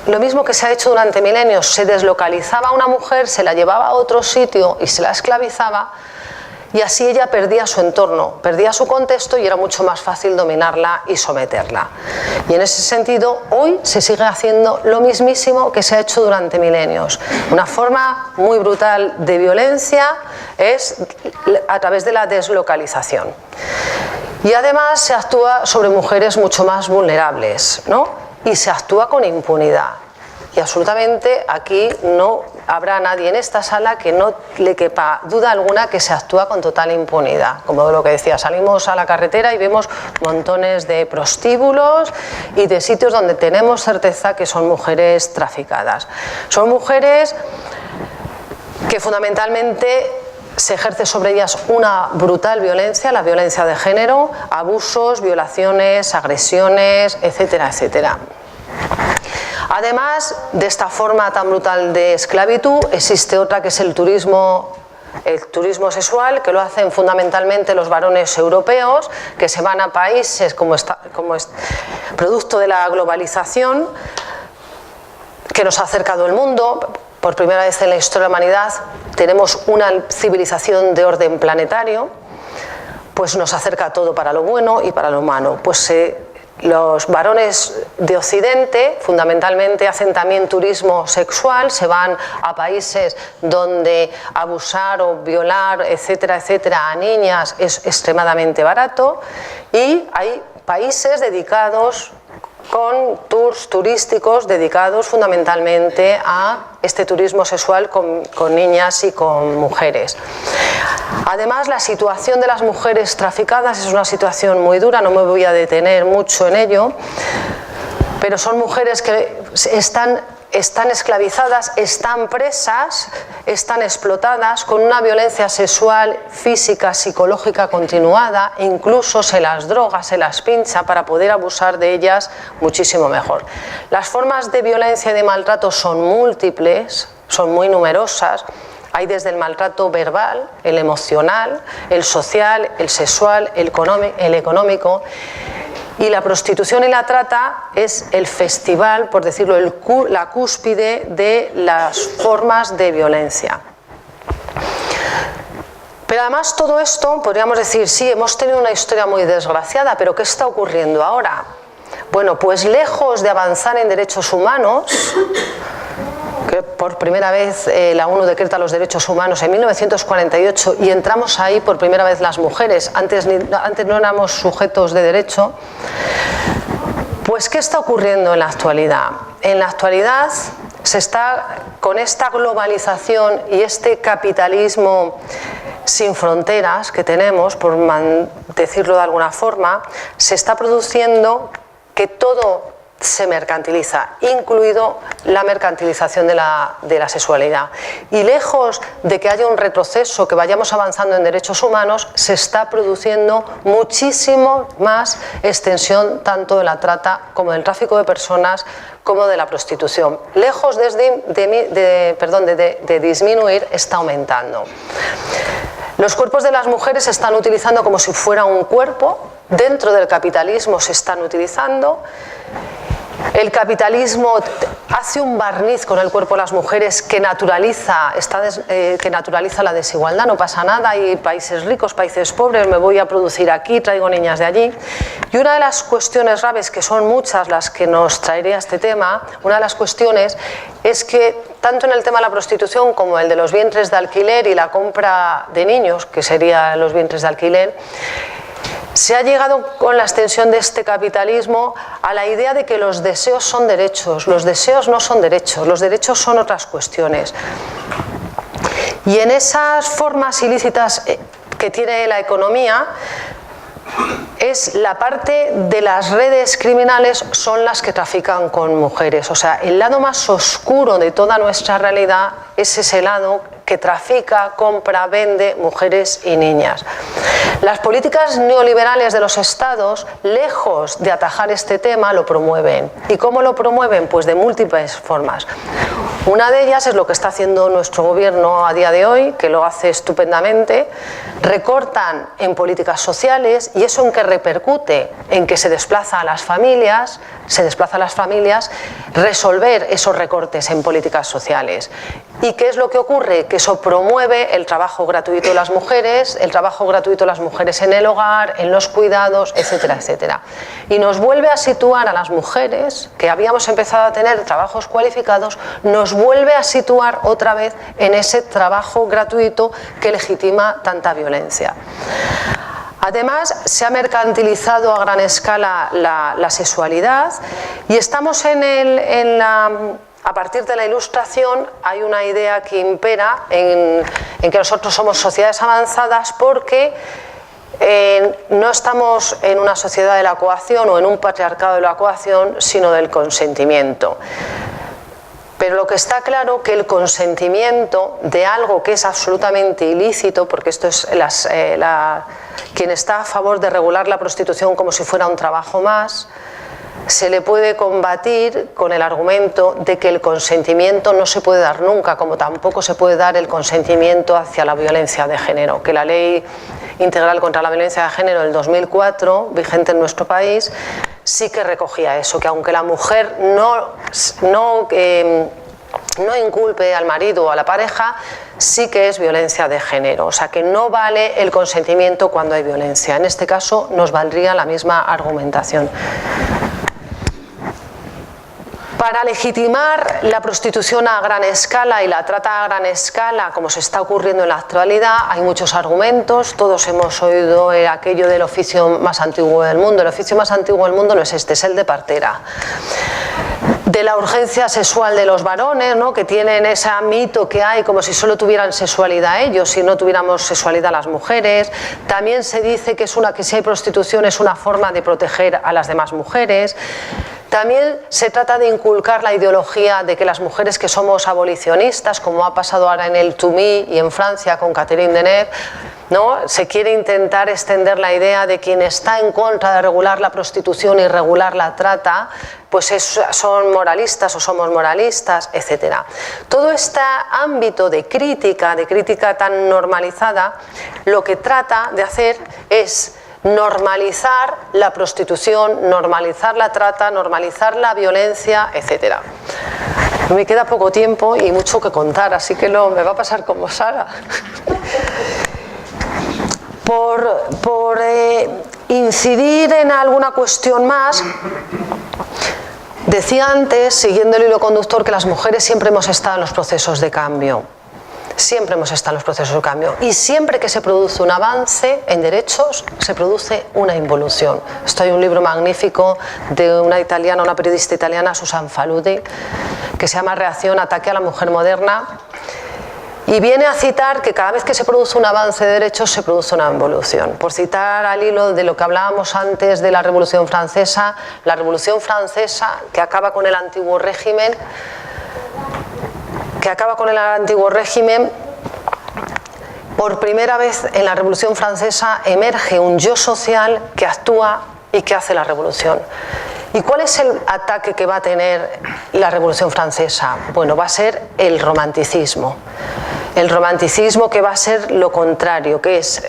lo mismo que se ha hecho durante milenios. Se deslocalizaba a una mujer, se la llevaba a otro sitio y se la esclavizaba, y así ella perdía su entorno, perdía su contexto y era mucho más fácil dominarla y someterla. Y en ese sentido, hoy se sigue haciendo lo mismísimo que se ha hecho durante milenios. Una forma muy brutal de violencia es a través de la deslocalización. Y además se actúa sobre mujeres mucho más vulnerables, ¿no? Y se actúa con impunidad. Y absolutamente aquí no habrá nadie en esta sala que no le quepa duda alguna que se actúa con total impunidad. Como lo que decía, salimos a la carretera y vemos montones de prostíbulos y de sitios donde tenemos certeza que son mujeres traficadas. Son mujeres que fundamentalmente se ejerce sobre ellas una brutal violencia, la violencia de género, abusos, violaciones, agresiones, etcétera, etcétera. Además de esta forma tan brutal de esclavitud, existe otra que es el turismo sexual, que lo hacen fundamentalmente los varones europeos, que se van a países como producto de la globalización, que nos ha acercado el mundo. Por primera vez en la historia de la humanidad tenemos una civilización de orden planetario, pues nos acerca todo para lo bueno y para lo malo. Pues los varones de Occidente fundamentalmente hacen también turismo sexual, se van a países donde abusar o violar, etcétera, etcétera, a niñas es extremadamente barato, y hay países dedicados con tours turísticos dedicados fundamentalmente a este turismo sexual con niñas y con mujeres. Además, la situación de las mujeres traficadas es una situación muy dura, no me voy a detener mucho en ello, pero son mujeres que están esclavizadas, están presas, están explotadas, con una violencia sexual, física, psicológica continuada, incluso se las droga, se las pincha para poder abusar de ellas muchísimo mejor. Las formas de violencia y de maltrato son múltiples, son muy numerosas. Hay desde el maltrato verbal, el emocional, el social, el sexual, el económico. Y la prostitución y la trata es el festival, por decirlo, la cúspide de las formas de violencia. Pero además todo esto, podríamos decir, sí, hemos tenido una historia muy desgraciada, pero ¿qué está ocurriendo ahora? Bueno, pues lejos de avanzar en derechos humanos, que por primera vez la ONU decreta los derechos humanos en 1948 y entramos ahí por primera vez las mujeres, antes no éramos sujetos de derecho. Pues ¿qué está ocurriendo en la actualidad? En la actualidad con esta globalización y este capitalismo sin fronteras que tenemos, por decirlo de alguna forma, se está produciendo que todo se mercantiliza, incluido la mercantilización de la sexualidad. Y lejos de que haya un retroceso, que vayamos avanzando en derechos humanos, se está produciendo muchísimo más extensión tanto de la trata como del tráfico de personas como de la prostitución. Lejos de disminuir, está aumentando. Los cuerpos de las mujeres se están utilizando como si fuera un cuerpo, dentro del capitalismo se están utilizando. El capitalismo hace un barniz con el cuerpo de las mujeres que naturaliza la desigualdad, no pasa nada, hay países ricos, países pobres, me voy a producir aquí, traigo niñas de allí. Y una de las cuestiones graves, que son muchas las que nos traería este tema, una de las cuestiones es que tanto en el tema de la prostitución como el de los vientres de alquiler y la compra de niños, que serían los vientres de alquiler, se ha llegado con la extensión de este capitalismo a la idea de que los deseos son derechos. Los deseos no son derechos, los derechos son otras cuestiones. Y en esas formas ilícitas que tiene la economía, es la parte de las redes criminales son las que trafican con mujeres. O sea, el lado más oscuro de toda nuestra realidad es ese lado que trafica, compra, vende mujeres y niñas. Las políticas neoliberales de los estados, lejos de atajar este tema, lo promueven. ¿Y cómo lo promueven? Pues de múltiples formas. Una de ellas es lo que está haciendo nuestro gobierno a día de hoy, que lo hace estupendamente. Recortan en políticas sociales, y eso en que repercute en que se desplaza a las familias, resolver esos recortes en políticas sociales. ¿Y qué es lo que ocurre? Que eso promueve el trabajo gratuito de las mujeres, en el hogar, en los cuidados, etcétera, etcétera. Y nos vuelve a situar a las mujeres, que habíamos empezado a tener trabajos cualificados, nos vuelve a situar otra vez en ese trabajo gratuito que legitima tanta violencia. Además, se ha mercantilizado a gran escala la sexualidad y estamos a partir de la Ilustración hay una idea que impera en que nosotros somos sociedades avanzadas porque no estamos en una sociedad de la coacción o en un patriarcado de la coacción, sino del consentimiento. Pero lo que está claro que el consentimiento de algo que es absolutamente ilícito, porque esto es quien está a favor de regular la prostitución como si fuera un trabajo más, se le puede combatir con el argumento de que el consentimiento no se puede dar nunca, como tampoco se puede dar el consentimiento hacia la violencia de género, que la Ley Integral contra la Violencia de Género del 2004, vigente en nuestro país, sí que recogía eso, que aunque la mujer no inculpe al marido o a la pareja, sí que es violencia de género, o sea que no vale el consentimiento cuando hay violencia. En este caso nos valdría la misma argumentación. Para legitimar la prostitución a gran escala y la trata a gran escala, como se está ocurriendo en la actualidad, hay muchos argumentos. Todos hemos oído aquello del oficio más antiguo del mundo. El oficio más antiguo del mundo no es este, es el de partera. De la urgencia sexual de los varones, ¿no?, que tienen ese mito que hay como si solo tuvieran sexualidad ellos y no tuviéramos sexualidad las mujeres. También se dice que si hay prostitución es una forma de proteger a las demás mujeres. También se trata de inculcar la ideología de que las mujeres que somos abolicionistas, como ha pasado ahora en el Tumi y en Francia con Catherine Deneuve, ¿no?, se quiere intentar extender la idea de quien está en contra de regular la prostitución y regular la trata, pues son moralistas o somos moralistas, etc. Todo este ámbito de crítica tan normalizada, lo que trata de hacer es normalizar la prostitución, normalizar la trata, normalizar la violencia, etc. Me queda poco tiempo y mucho que contar, así que me va a pasar como Sara. Por incidir en alguna cuestión más, decía antes, siguiendo el hilo conductor, que las mujeres siempre hemos estado en los procesos de cambio. Siempre hemos estado en los procesos de cambio y siempre que se produce un avance en derechos se produce una involución. Esto hay un libro magnífico de una periodista italiana, Susan Faludi, que se llama Reacción, ataque a la mujer moderna, y viene a citar que cada vez que se produce un avance de derechos se produce una involución. Por citar al hilo de lo que hablábamos antes de la Revolución Francesa, que acaba con el antiguo régimen, por primera vez en la Revolución Francesa emerge un yo social que actúa y que hace la revolución. ¿Y cuál es el ataque que va a tener la Revolución Francesa? Bueno, va a ser el romanticismo. El romanticismo, que va a ser lo contrario, que es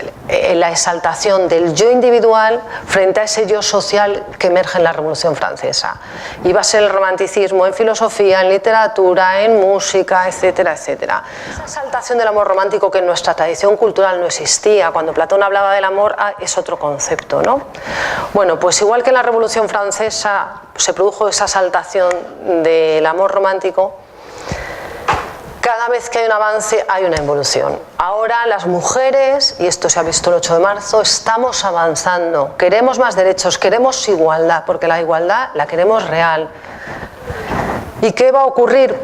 la exaltación del yo individual frente a ese yo social que emerge en la Revolución Francesa. Y va a ser el romanticismo en filosofía, en literatura, en música, etcétera, etcétera. Esa exaltación del amor romántico que en nuestra tradición cultural no existía. Cuando Platón hablaba del amor, es otro concepto, ¿no? Bueno, pues igual que en la Revolución Francesa se produjo esa exaltación del amor romántico, cada vez que hay un avance hay una involución. Ahora las mujeres, y esto se ha visto el 8 de marzo, estamos avanzando, queremos más derechos, queremos igualdad, porque la igualdad la queremos real. ¿Y qué va a ocurrir?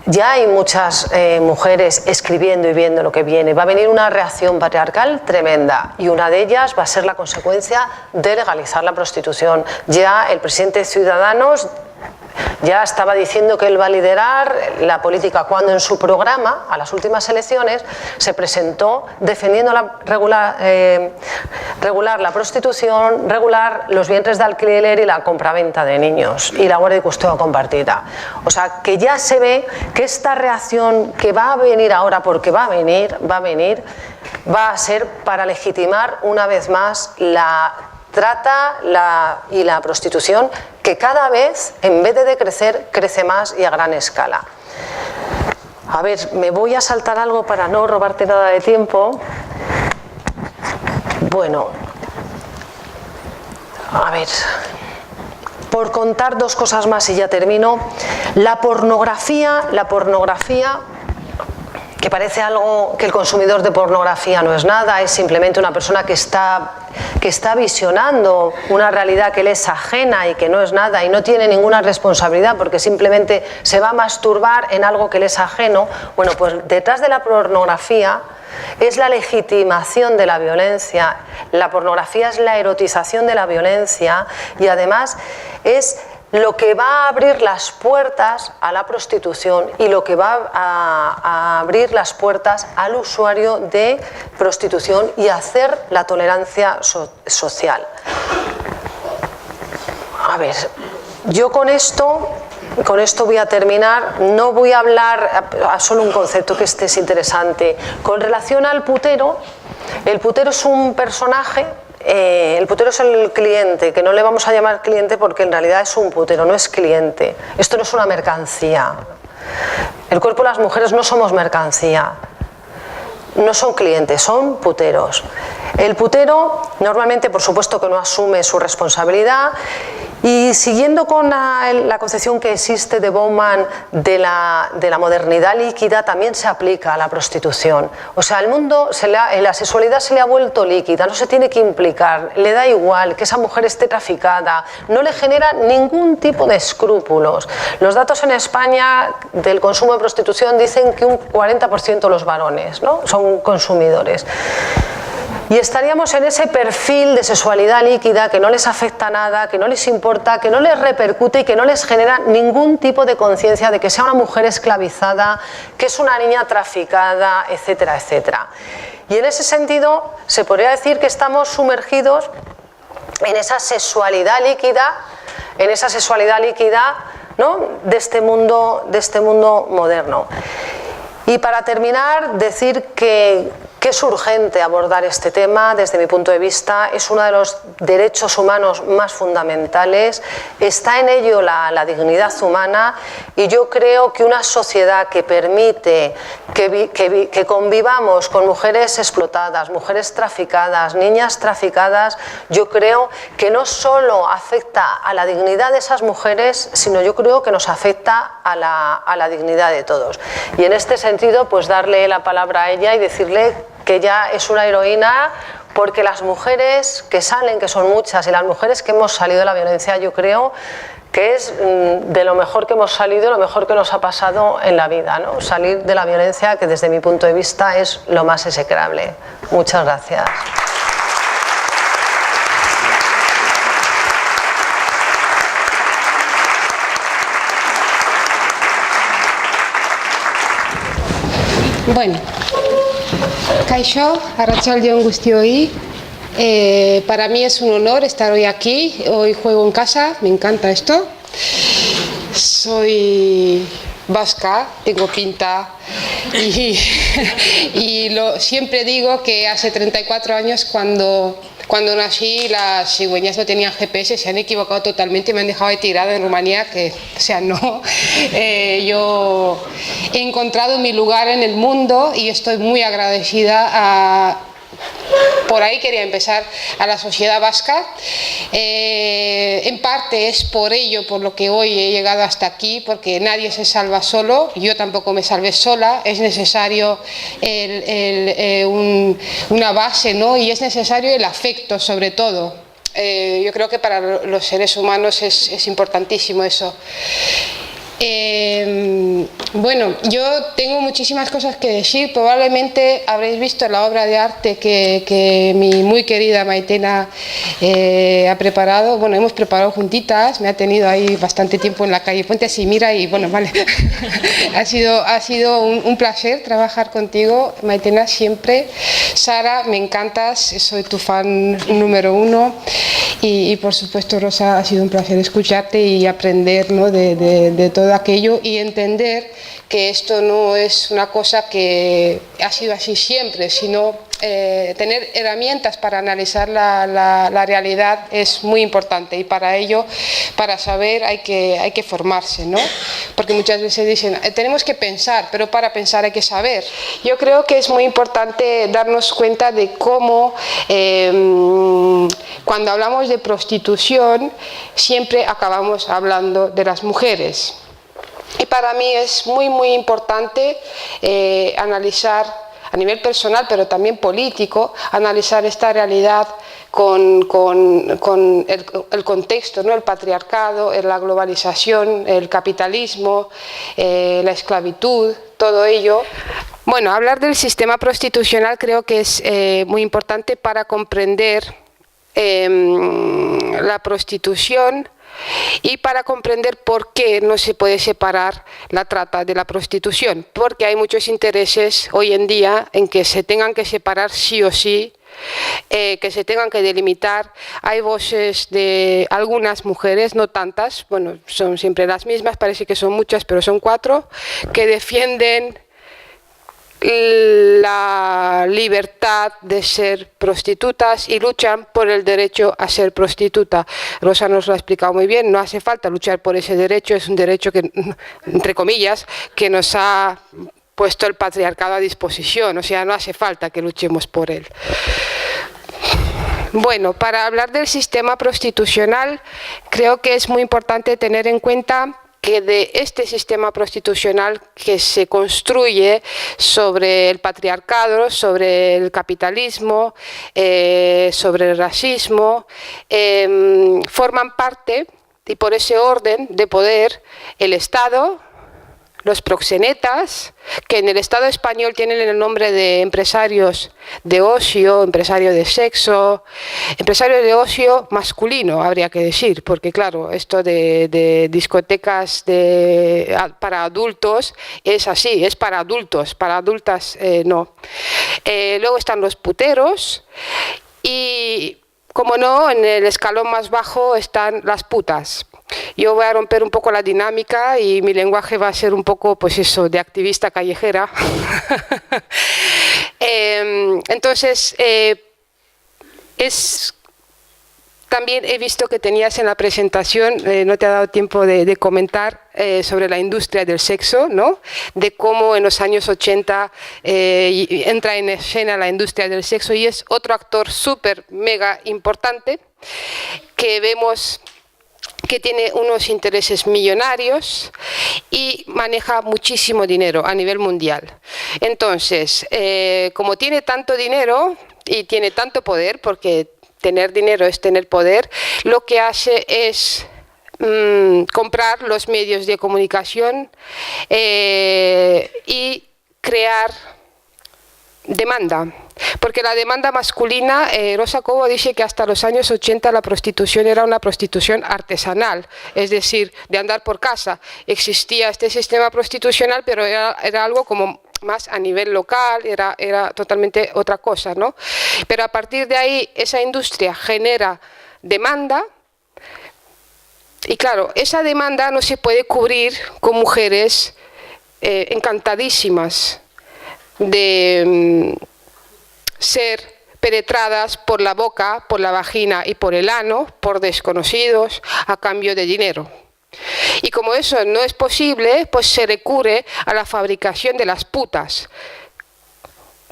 Ya hay muchas mujeres escribiendo y viendo lo que viene. Va a venir una reacción patriarcal tremenda y una de ellas va a ser la consecuencia de legalizar la prostitución. Ya el presidente de Ciudadanos ya estaba diciendo que él va a liderar la política cuando en su programa, a las últimas elecciones, se presentó defendiendo regular la prostitución, regular los vientres de alquiler y la compraventa de niños y la guardia y custodia compartida. O sea, que ya se ve que esta reacción que va a venir ahora, porque va a venir, va a ser para legitimar una vez más la trata y la prostitución, que cada vez, en vez de decrecer, crece más y a gran escala. A ver, me voy a saltar algo para no robarte nada de tiempo. Bueno, a ver, por contar dos cosas más y ya termino. La pornografía, que parece algo que el consumidor de pornografía no es nada, es simplemente una persona que está visionando una realidad que le es ajena y que no es nada y no tiene ninguna responsabilidad porque simplemente se va a masturbar en algo que le es ajeno. Bueno, pues detrás de la pornografía es la legitimación de la violencia. La pornografía es la erotización de la violencia y además es lo que va a abrir las puertas a la prostitución y lo que va a abrir las puertas al usuario de prostitución y hacer la tolerancia social. A ver, Yo con esto voy a terminar. No voy a hablar a solo un concepto que este es interesante. Con relación al putero, el putero es un personaje, el putero es el cliente, que no le vamos a llamar cliente porque en realidad es un putero, no es cliente. Esto no es una mercancía. El cuerpo de las mujeres no somos mercancía. No son clientes, son puteros. El putero normalmente, por supuesto, que no asume su responsabilidad, y siguiendo con la concepción que existe de Bauman de la modernidad líquida, también se aplica a la prostitución. O sea, al mundo la sexualidad se le ha vuelto líquida, no se tiene que implicar, le da igual que esa mujer esté traficada, no le genera ningún tipo de escrúpulos. Los datos en España del consumo de prostitución dicen que un 40% de los varones, ¿no?, son consumidores. Y estaríamos en ese perfil de sexualidad líquida que no les afecta nada, que no les importa, que no les repercute y que no les genera ningún tipo de conciencia de que sea una mujer esclavizada, que es una niña traficada, etcétera, etcétera. Y en ese sentido se podría decir que estamos sumergidos en esa sexualidad líquida, ¿no?, de este mundo moderno. Y para terminar, decir que es urgente abordar este tema. Desde mi punto de vista es uno de los derechos humanos más fundamentales, está en ello la dignidad humana, y yo creo que una sociedad que permite que convivamos con mujeres explotadas, mujeres traficadas, niñas traficadas, yo creo que no solo afecta a la dignidad de esas mujeres, sino yo creo que nos afecta a la dignidad de todos. Y en este sentido, pues darle la palabra a ella y decirle que ella es una heroína, porque las mujeres que salen, que son muchas, y las mujeres que hemos salido de la violencia, yo creo que es de lo mejor que hemos salido, lo mejor que nos ha pasado en la vida, ¿no? Salir de la violencia, que desde mi punto de vista es lo más execrable. Muchas gracias. Bueno, Kaixo, arratsaldeon guztioi. Para mí es un honor estar hoy aquí. Hoy juego en casa, me encanta esto. Soy vasca, tengo pinta y siempre digo que hace 34 años cuando nací las cigüeñas no tenían GPS, se han equivocado totalmente y me han dejado de tirada en Rumanía, que, o sea, no. Yo he encontrado mi lugar en el mundo y estoy muy agradecida por ahí quería empezar, a la sociedad vasca. En parte es por ello, por lo que hoy he llegado hasta aquí, porque nadie se salva solo, yo tampoco me salvé sola, es necesario una base, ¿no? Y es necesario el afecto, sobre todo. Yo creo que para los seres humanos es importantísimo eso. Bueno, yo tengo muchísimas cosas que decir. Probablemente habréis visto la obra de arte que mi muy querida Maitena ha preparado. Bueno, hemos preparado juntitas, me ha tenido ahí bastante tiempo en la calle. Ponte así, mira, y bueno, vale. ha sido un placer trabajar contigo, Maitena, siempre. Sara, me encantas, soy tu fan número 1. Y por supuesto, Rosa, ha sido un placer escucharte y aprender, ¿no?, de todo aquello, y entender que esto no es una cosa que ha sido así siempre, sino tener herramientas para analizar la realidad es muy importante, y para ello, para saber, hay que formarse, ¿no? Porque muchas veces dicen, tenemos que pensar, pero para pensar hay que saber. Yo creo que es muy importante darnos cuenta de cómo cuando hablamos de prostitución siempre acabamos hablando de las mujeres. Y para mí es muy, muy importante analizar a nivel personal, pero también político, analizar esta realidad con el contexto, ¿no?, el patriarcado, la globalización, el capitalismo, la esclavitud, todo ello. Bueno, hablar del sistema prostitucional creo que es muy importante para comprender la prostitución y para comprender por qué no se puede separar la trata de la prostitución, porque hay muchos intereses hoy en día en que se tengan que separar sí o sí que se tengan que delimitar. Hay voces de algunas mujeres, no tantas, bueno, son siempre las mismas, parece que son muchas, pero son 4, que defienden la libertad de ser prostitutas y luchan por el derecho a ser prostituta. Rosa nos lo ha explicado muy bien, no hace falta luchar por ese derecho, es un derecho que, entre comillas, que nos ha puesto el patriarcado a disposición, o sea, no hace falta que luchemos por él. Bueno, para hablar del sistema prostitucional, creo que es muy importante tener en cuenta que de este sistema prostitucional que se construye sobre el patriarcado, sobre el capitalismo, sobre el racismo, forman parte, y por ese orden de poder, el Estado, los proxenetas, que en el Estado español tienen el nombre de empresarios de ocio, empresarios de sexo, empresarios de ocio masculino, habría que decir, porque claro, esto de discotecas para adultos es así, es para adultos, para adultas no. Luego están los puteros y, como no, en el escalón más bajo están las putas. Yo voy a romper un poco la dinámica y mi lenguaje va a ser un poco, pues eso, de activista callejera. Entonces, también he visto que tenías en la presentación, no te ha dado tiempo de comentar sobre la industria del sexo, ¿no? De cómo en los años 80 entra en escena la industria del sexo y es otro actor súper, mega importante que vemos que tiene unos intereses millonarios y maneja muchísimo dinero a nivel mundial. Entonces, como tiene tanto dinero y tiene tanto poder, porque tener dinero es tener poder, lo que hace es comprar los medios de comunicación y crear demanda. Porque la demanda masculina, Rosa Cobo dice que hasta los años 80 la prostitución era una prostitución artesanal, es decir, de andar por casa. Existía este sistema prostitucional, pero era algo como más a nivel local, era totalmente otra cosa, ¿no? Pero a partir de ahí esa industria genera demanda y claro, esa demanda no se puede cubrir con mujeres encantadísimas de ser penetradas por la boca, por la vagina y por el ano, por desconocidos, a cambio de dinero. Y como eso no es posible, pues se recurre a la fabricación de las putas,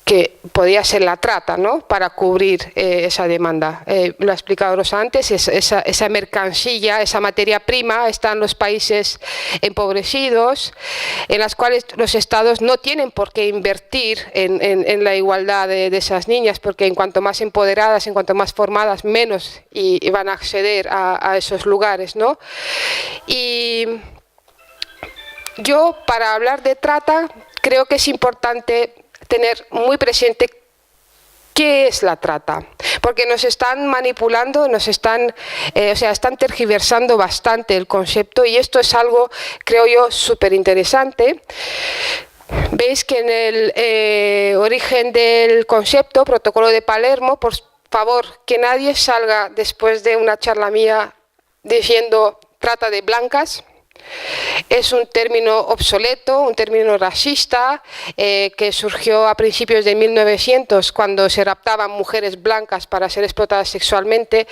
que podría ser la trata, ¿no? Para cubrir esa demanda. Lo ha explicado Rosa antes, esa mercancía, esa materia prima está en los países empobrecidos, en las cuales los estados no tienen por qué invertir en la igualdad de esas niñas, porque en cuanto más empoderadas, en cuanto más formadas, menos y van a acceder a esos lugares, ¿no? Y yo, para hablar de trata, creo que es importante tener muy presente qué es la trata, porque nos están manipulando, están tergiversando bastante el concepto y esto es algo, creo yo, súper interesante. Veis que en el origen del concepto, Protocolo de Palermo, por favor, que nadie salga después de una charla mía diciendo trata de blancas. Es un término obsoleto, un término racista que surgió a principios de 1900 cuando se raptaban mujeres blancas para ser explotadas sexualmente.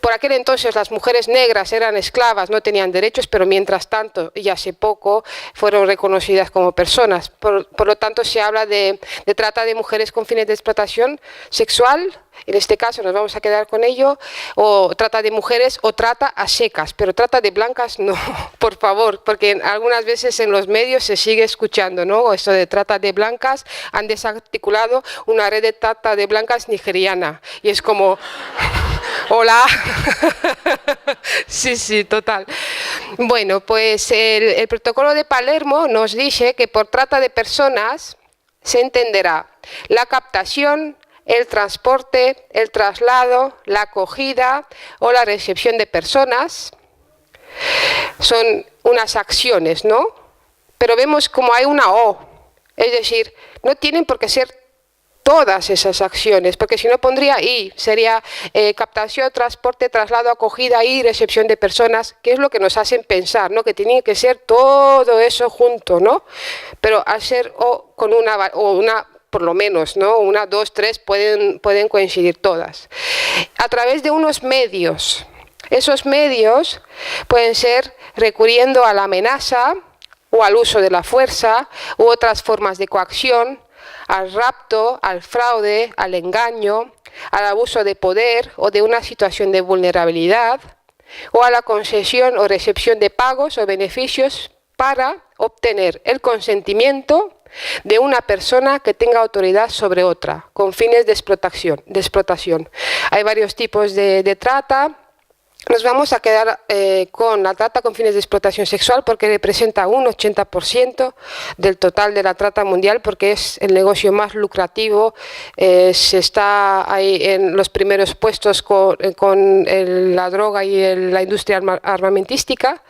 Por aquel entonces las mujeres negras eran esclavas, no tenían derechos, pero mientras tanto y hace poco fueron reconocidas como personas. Por lo tanto se habla de trata de mujeres con fines de explotación sexual, en este caso nos vamos a quedar con ello, o trata de mujeres o trata a secas, pero trata de blancas no, por favor, porque algunas veces en los medios se sigue escuchando, ¿no? Esto de trata de blancas, han desarticulado una red de trata de blancas nigeriana y es como... Hola. Sí, total. Bueno, pues el Protocolo de Palermo nos dice que por trata de personas se entenderá la captación, el transporte, el traslado, la acogida o la recepción de personas. Son unas acciones, ¿no? Pero vemos como hay una O, es decir, no tienen por qué ser todas esas acciones, porque si no pondría y, sería captación, transporte, traslado, acogida y recepción de personas, que es lo que nos hacen pensar, ¿no? Que tiene que ser todo eso junto, ¿no? Pero al ser con una por lo menos, ¿no? 1, 2, 3 pueden coincidir todas. A través de unos medios. Esos medios pueden ser recurriendo a la amenaza o al uso de la fuerza u otras formas de coacción, al rapto, al fraude, al engaño, al abuso de poder o de una situación de vulnerabilidad, o a la concesión o recepción de pagos o beneficios para obtener el consentimiento de una persona que tenga autoridad sobre otra, con fines de explotación. Hay varios tipos de trata. Nos vamos a quedar con la trata con fines de explotación sexual porque representa un 80% del total de la trata mundial, porque es el negocio más lucrativo, se está ahí en los primeros puestos con la droga y la industria armamentística.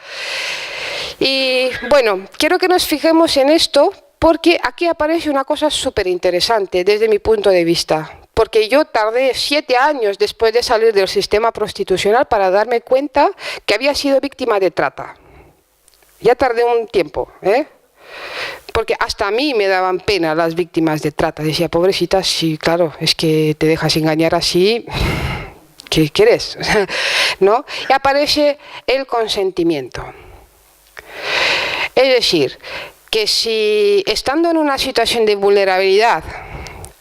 Y bueno, quiero que nos fijemos en esto porque aquí aparece una cosa súper interesante desde mi punto de vista. Porque yo tardé 7 años después de salir del sistema prostitucional para darme cuenta que había sido víctima de trata. Ya tardé un tiempo, porque hasta a mí me daban pena las víctimas de trata. Decía, pobrecitas, sí, claro, es que te dejas engañar así, ¿qué quieres? ¿No? Y aparece el consentimiento. Es decir, que si estando en una situación de vulnerabilidad,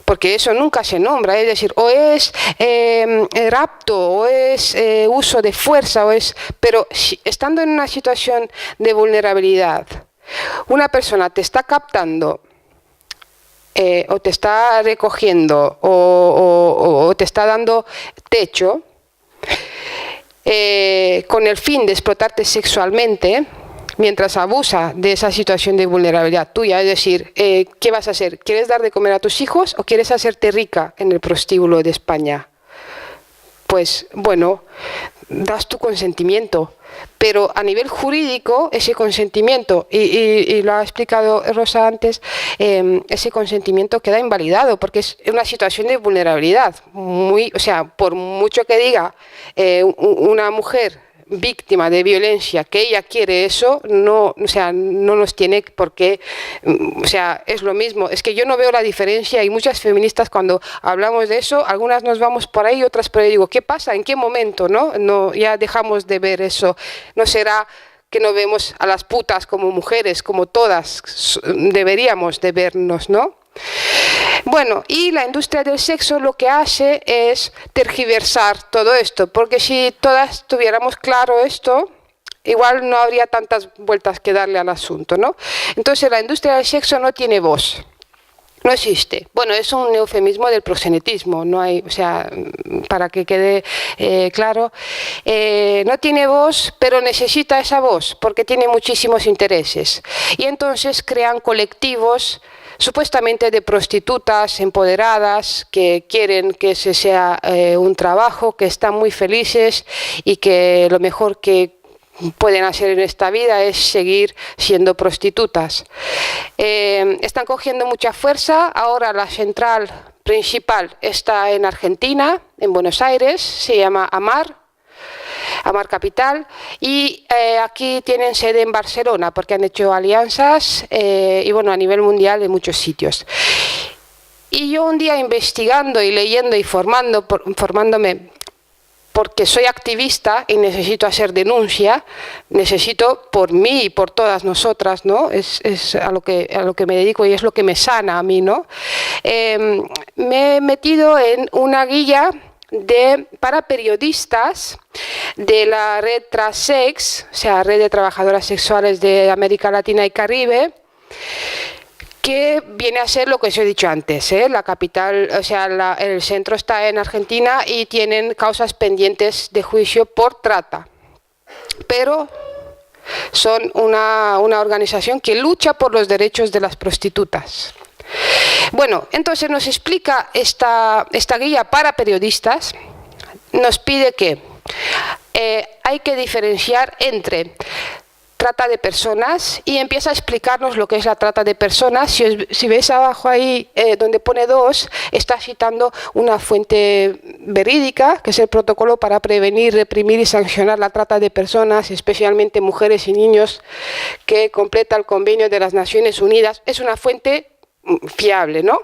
porque eso nunca se nombra, es decir, o es rapto, o es uso de fuerza, pero si, estando en una situación de vulnerabilidad, una persona te está captando o te está recogiendo o te está dando techo con el fin de explotarte sexualmente, mientras abusa de esa situación de vulnerabilidad tuya, es decir, ¿qué vas a hacer? ¿Quieres dar de comer a tus hijos o quieres hacerte rica en el prostíbulo de España? Pues bueno, das tu consentimiento, pero a nivel jurídico ese consentimiento, y lo ha explicado Rosa antes, ese consentimiento queda invalidado porque es una situación de vulnerabilidad. O sea, por mucho que diga una mujer víctima de violencia que ella quiere eso, no nos tiene por qué, es lo mismo. Es que yo no veo la diferencia, y muchas feministas cuando hablamos de eso, algunas nos vamos por ahí, otras por ahí. Digo, ¿qué pasa? ¿En qué momento? No, ya dejamos de ver eso. ¿No será que no vemos a las putas como mujeres, como todas deberíamos de vernos, ¿no? Bueno, y la industria del sexo lo que hace es tergiversar todo esto, porque si todas tuviéramos claro esto, igual no habría tantas vueltas que darle al asunto, ¿no? Entonces la industria del sexo no tiene voz. No existe. Bueno, es un eufemismo del proxenetismo, no hay, para que quede claro, no tiene voz, pero necesita esa voz porque tiene muchísimos intereses. Y entonces crean colectivos supuestamente de prostitutas empoderadas que quieren que ese sea un trabajo, que están muy felices y que lo mejor que pueden hacer en esta vida es seguir siendo prostitutas. Están cogiendo mucha fuerza. Ahora la central principal está en Argentina, en Buenos Aires, se llama Amar Capital, y aquí tienen sede en Barcelona porque han hecho alianzas y bueno, a nivel mundial en muchos sitios. Y yo un día investigando y leyendo y formándome, porque soy activista y necesito hacer denuncia, necesito por mí y por todas nosotras, ¿no? Es a lo que me dedico y es lo que me sana a mí, ¿no? Me he metido en una guía para periodistas de la red Transsex, o sea, red de trabajadoras sexuales de América Latina y Caribe, que viene a ser lo que os he dicho antes, la capital, el centro está en Argentina y tienen causas pendientes de juicio por trata, pero son una organización que lucha por los derechos de las prostitutas. Bueno, entonces nos explica esta guía para periodistas, nos pide que hay que diferenciar entre trata de personas y empieza a explicarnos lo que es la trata de personas. Si veis abajo ahí donde pone 2, está citando una fuente verídica, que es el protocolo para prevenir, reprimir y sancionar la trata de personas, especialmente mujeres y niños, que completa el convenio de las Naciones Unidas. Es una fuente fiable, ¿no?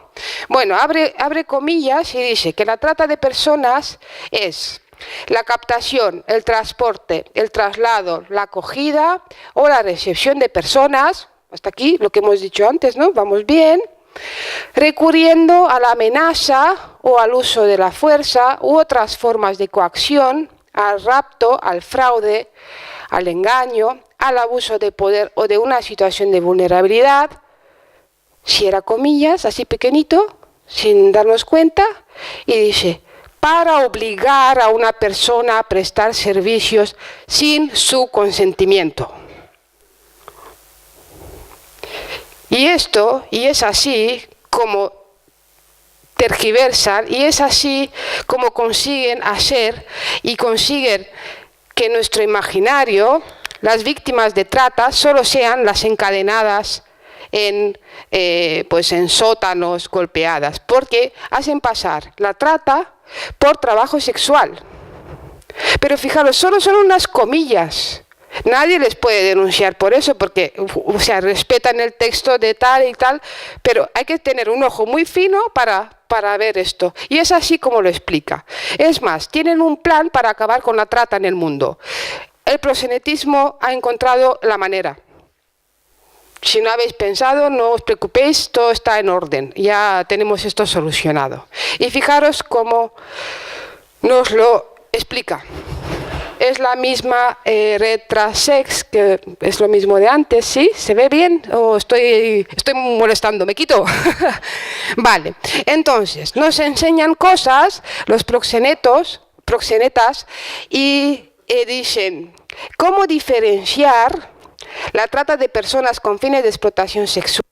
Bueno, abre comillas y dice que la trata de personas es la captación, el transporte, el traslado, la acogida o la recepción de personas, hasta aquí lo que hemos dicho antes, ¿no? Vamos bien, recurriendo a la amenaza o al uso de la fuerza u otras formas de coacción, al rapto, al fraude, al engaño, al abuso de poder o de una situación de vulnerabilidad. Cierra comillas, así pequeñito, sin darnos cuenta, y dice, para obligar a una persona a prestar servicios sin su consentimiento. Y es así como tergiversan, y es así como consiguen hacer y consiguen que nuestro imaginario, las víctimas de trata, solo sean las encadenadas en sótanos golpeadas, porque hacen pasar la trata por trabajo sexual. Pero fijaros, solo son unas comillas. Nadie les puede denunciar por eso, porque respetan el texto de tal y tal, pero hay que tener un ojo muy fino para ver esto. Y es así como lo explica. Es más, tienen un plan para acabar con la trata en el mundo. El proxenetismo ha encontrado la manera. Si no habéis pensado, no os preocupéis, todo está en orden, ya tenemos esto solucionado. Y fijaros cómo nos lo explica. Es la misma red Transsex, que es lo mismo de antes, ¿sí? ¿Se ve bien? ¿O estoy molestando? ¿Me quito? Vale, entonces, nos enseñan cosas, los proxenetas, y dicen, ¿cómo diferenciar la trata de personas con fines de explotación sexual,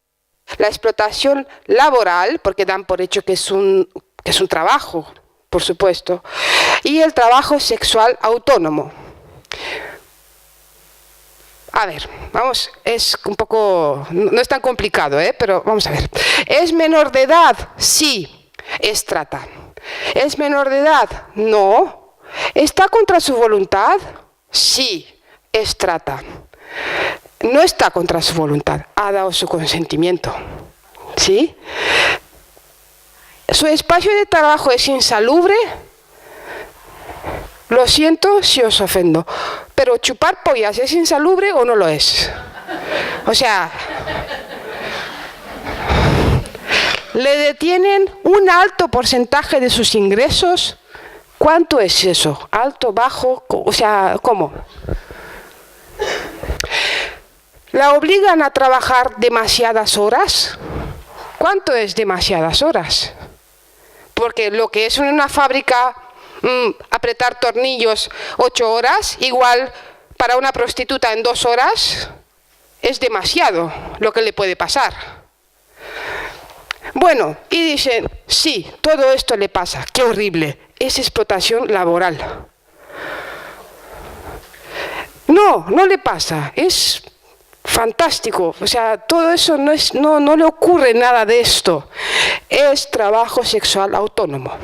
la explotación laboral, porque dan por hecho que es un trabajo, por supuesto, y el trabajo sexual autónomo? A ver, vamos, es un poco, no es tan complicado, pero vamos a ver. ¿Es menor de edad? Sí, es trata. ¿Es menor de edad? No. ¿Está contra su voluntad? Sí, es trata. No está contra su voluntad, ha dado su consentimiento, ¿sí? ¿Su espacio de trabajo es insalubre? Lo siento si os ofendo, pero chupar pollas, ¿es insalubre o no lo es? O sea, ¿le detienen un alto porcentaje de sus ingresos? ¿Cuánto es eso? ¿Alto, bajo? O sea, ¿cómo? ¿La obligan a trabajar demasiadas horas? ¿Cuánto es demasiadas horas? Porque lo que es en una fábrica apretar tornillos 8 horas, igual para una prostituta en 2 horas, es demasiado lo que le puede pasar. Bueno, y dicen, sí, todo esto le pasa, qué horrible, es explotación laboral. No, no le pasa, es fantástico, o sea, todo eso no le ocurre nada de esto, es trabajo sexual autónomo.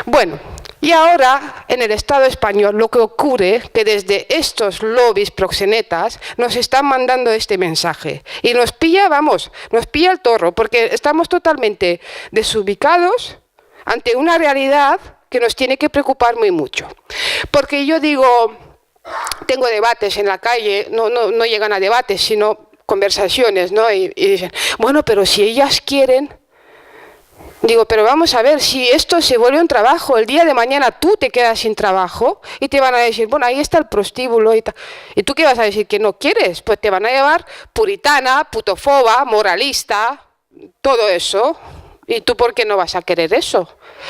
Bueno, y ahora en el Estado español lo que ocurre es que desde estos lobbies proxenetas nos están mandando este mensaje y nos pilla el toro, porque estamos totalmente desubicados ante una realidad que nos tiene que preocupar muy mucho. Porque yo digo, tengo debates en la calle, no llegan a debates, sino conversaciones, ¿no? Y dicen, bueno, pero si ellas quieren. Digo, pero vamos a ver, si esto se vuelve un trabajo, el día de mañana tú te quedas sin trabajo y te van a decir, bueno, ahí está el prostíbulo y tal. ¿Y tú qué vas a decir? ¿Que no quieres? Pues te van a llevar puritana, putofoba, moralista, todo eso. ¿Y tú por qué no vas a querer eso?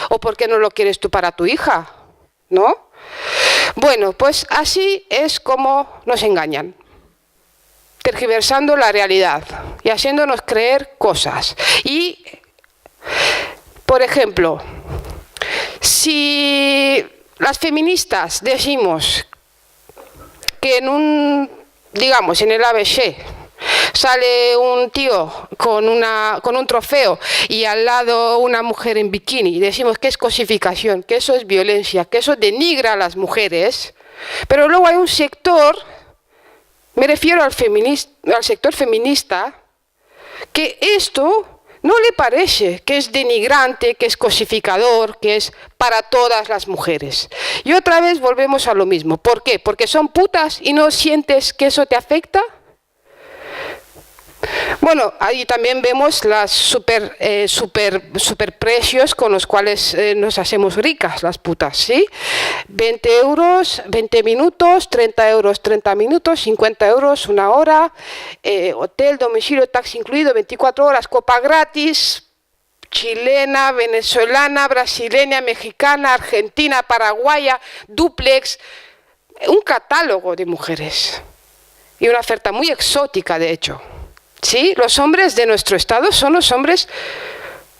¿O por qué no lo quieres tú para tu hija? ¿No? Bueno, pues así es como nos engañan, tergiversando la realidad y haciéndonos creer cosas. Y, por ejemplo, si las feministas decimos que en un digamos, en el ABC, sale un tío con un trofeo y al lado una mujer en bikini y decimos que es cosificación, que eso es violencia, que eso denigra a las mujeres, pero luego hay un sector, me refiero al sector feminista, que esto no le parece, que es denigrante, que es cosificador, que es para todas las mujeres. Y otra vez volvemos a lo mismo. ¿Por qué? ¿Porque son putas y no sientes que eso te afecta? Bueno, ahí también vemos las super precios con los cuales nos hacemos ricas las putas, ¿sí? 20 euros, 20 minutos, 30 euros, 30 minutos, 50 euros, una hora, hotel, domicilio, taxi incluido, 24 horas, copa gratis, chilena, venezolana, brasileña, mexicana, argentina, paraguaya, dúplex, un catálogo de mujeres y una oferta muy exótica, de hecho. Sí, los hombres de nuestro estado son los hombres,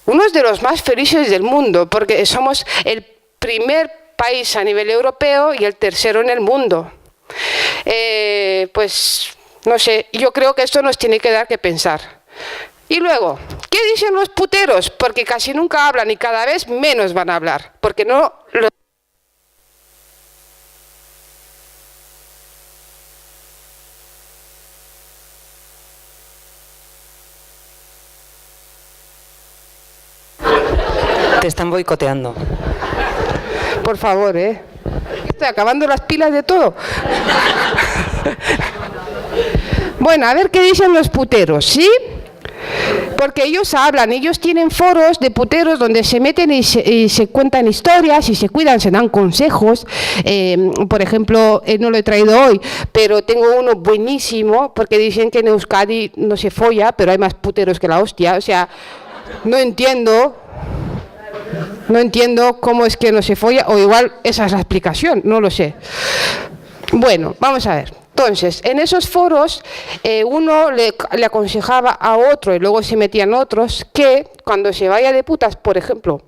unos de los más felices del mundo, porque somos el primer país a nivel europeo y el tercero en el mundo. Pues, no sé, yo creo que esto nos tiene que dar que pensar. Y luego, ¿qué dicen los puteros? Porque casi nunca hablan y cada vez menos van a hablar, porque no lo... Te están boicoteando. Por favor, estoy acabando las pilas de todo. Bueno, a ver qué dicen los puteros, ¿sí? Porque ellos hablan, ellos tienen foros de puteros donde se meten y se cuentan historias y se cuidan, se dan consejos. Por ejemplo, no lo he traído hoy, pero tengo uno buenísimo, porque dicen que en Euskadi no se folla, pero hay más puteros que la hostia. O sea, no entiendo cómo es que no se folla, o igual esa es la explicación, no lo sé. Bueno, vamos a ver. Entonces, en esos foros, uno le aconsejaba a otro y luego se metían otros que cuando se vaya de putas, por ejemplo,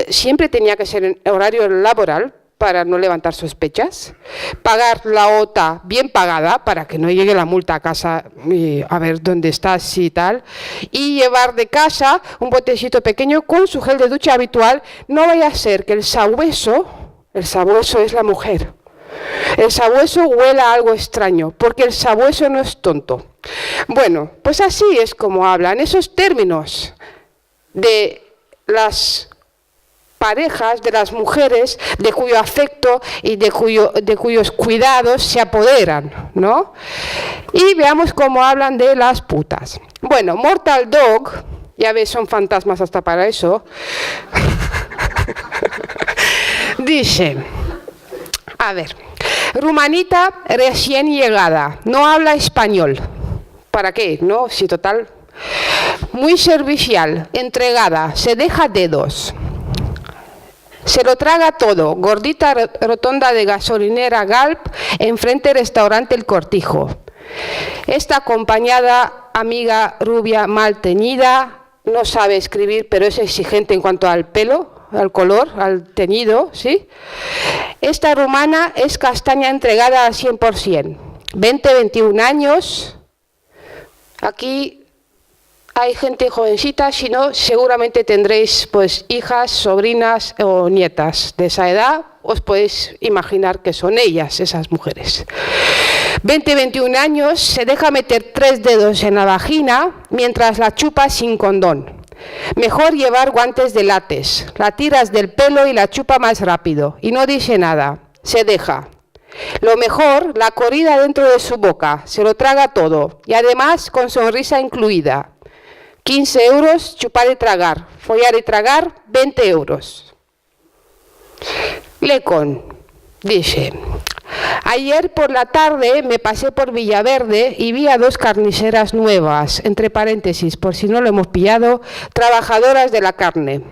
siempre tenía que ser en horario laboral para no levantar sospechas, pagar la OTA bien pagada para que no llegue la multa a casa y a ver dónde estás y tal, y llevar de casa un botecito pequeño con su gel de ducha habitual. No vaya a ser que el sabueso es la mujer. El sabueso huela a algo extraño, porque el sabueso no es tonto. Bueno, pues así es como hablan esos términos de las parejas, de las mujeres, de cuyo afecto y de cuyos cuidados se apoderan, ¿no? Y veamos cómo hablan de las putas. Bueno, Mortal Dog, ya ves, son fantasmas hasta para eso, dice... A ver, rumanita recién llegada, no habla español. ¿Para qué? ¿No? Si total. Muy servicial, entregada, se deja dedos. Se lo traga todo, gordita rotonda de gasolinera Galp, enfrente restaurante El Cortijo. Esta acompañada, amiga rubia mal teñida, no sabe escribir, pero es exigente en cuanto al pelo, al color, al teñido, ¿sí? Esta rumana es castaña entregada al 100%. 20-21 años. Aquí hay gente jovencita, si no, seguramente tendréis pues hijas, sobrinas o nietas de esa edad. Os podéis imaginar que son ellas, esas mujeres. 20-21 años, se deja meter 3 dedos en la vagina mientras la chupa sin condón. Mejor llevar guantes de látex, la tiras del pelo y la chupa más rápido. Y no dice nada, se deja. Lo mejor, la corrida dentro de su boca, se lo traga todo. Y además con sonrisa incluida. 15 euros, chupar y tragar. Follar y tragar, 20 euros. Lecon dice... Ayer por la tarde me pasé por Villaverde y vi a 2 carniceras nuevas, entre paréntesis, por si no lo hemos pillado, trabajadoras de la carne,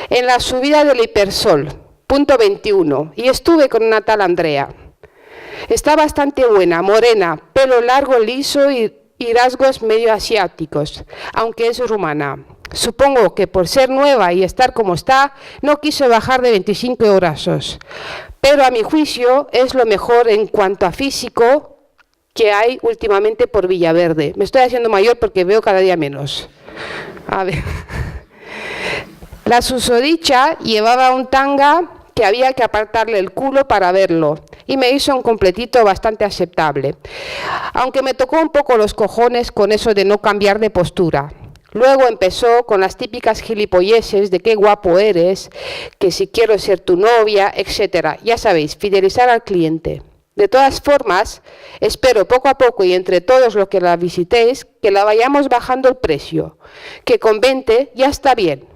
en la subida del Hipersol, punto 21, y estuve con una tal Andrea. Está bastante buena, morena, pelo largo, liso y rasgos medio asiáticos, aunque es rumana. Supongo que por ser nueva y estar como está, no quiso bajar de 25 euros. Pero a mi juicio es lo mejor en cuanto a físico que hay últimamente por Villaverde. Me estoy haciendo mayor porque veo cada día menos. A ver. La susodicha llevaba un tanga que había que apartarle el culo para verlo, y me hizo un completito bastante aceptable, aunque me tocó un poco los cojones con eso de no cambiar de postura. Luego empezó con las típicas gilipolleces de qué guapo eres, que si quiero ser tu novia, etc. Ya sabéis, fidelizar al cliente. De todas formas, espero poco a poco y entre todos los que la visitéis, que la vayamos bajando el precio, que con 20 ya está bien.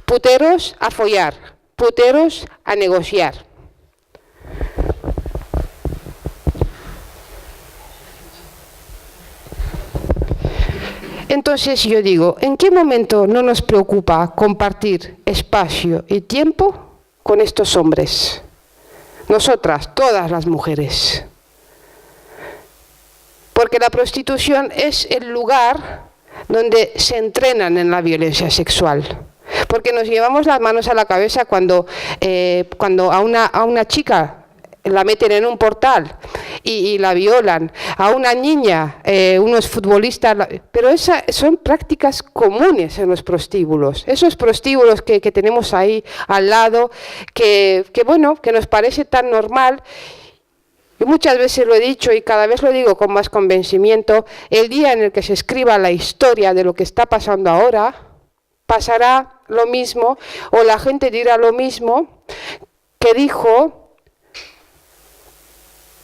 Puteros a follar, puteros a negociar. Entonces yo digo, ¿en qué momento no nos preocupa compartir espacio y tiempo con estos hombres? Nosotras, todas las mujeres. Porque la prostitución es el lugar donde se entrenan en la violencia sexual. Porque nos llevamos las manos a la cabeza cuando a una chica la meten en un portal y la violan, a una niña, unos futbolistas, pero esas son prácticas comunes en los prostíbulos, esos prostíbulos que tenemos ahí al lado, que nos parece tan normal. Y muchas veces lo he dicho y cada vez lo digo con más convencimiento, el día en el que se escriba la historia de lo que está pasando ahora, pasará lo mismo, o la gente dirá lo mismo que dijo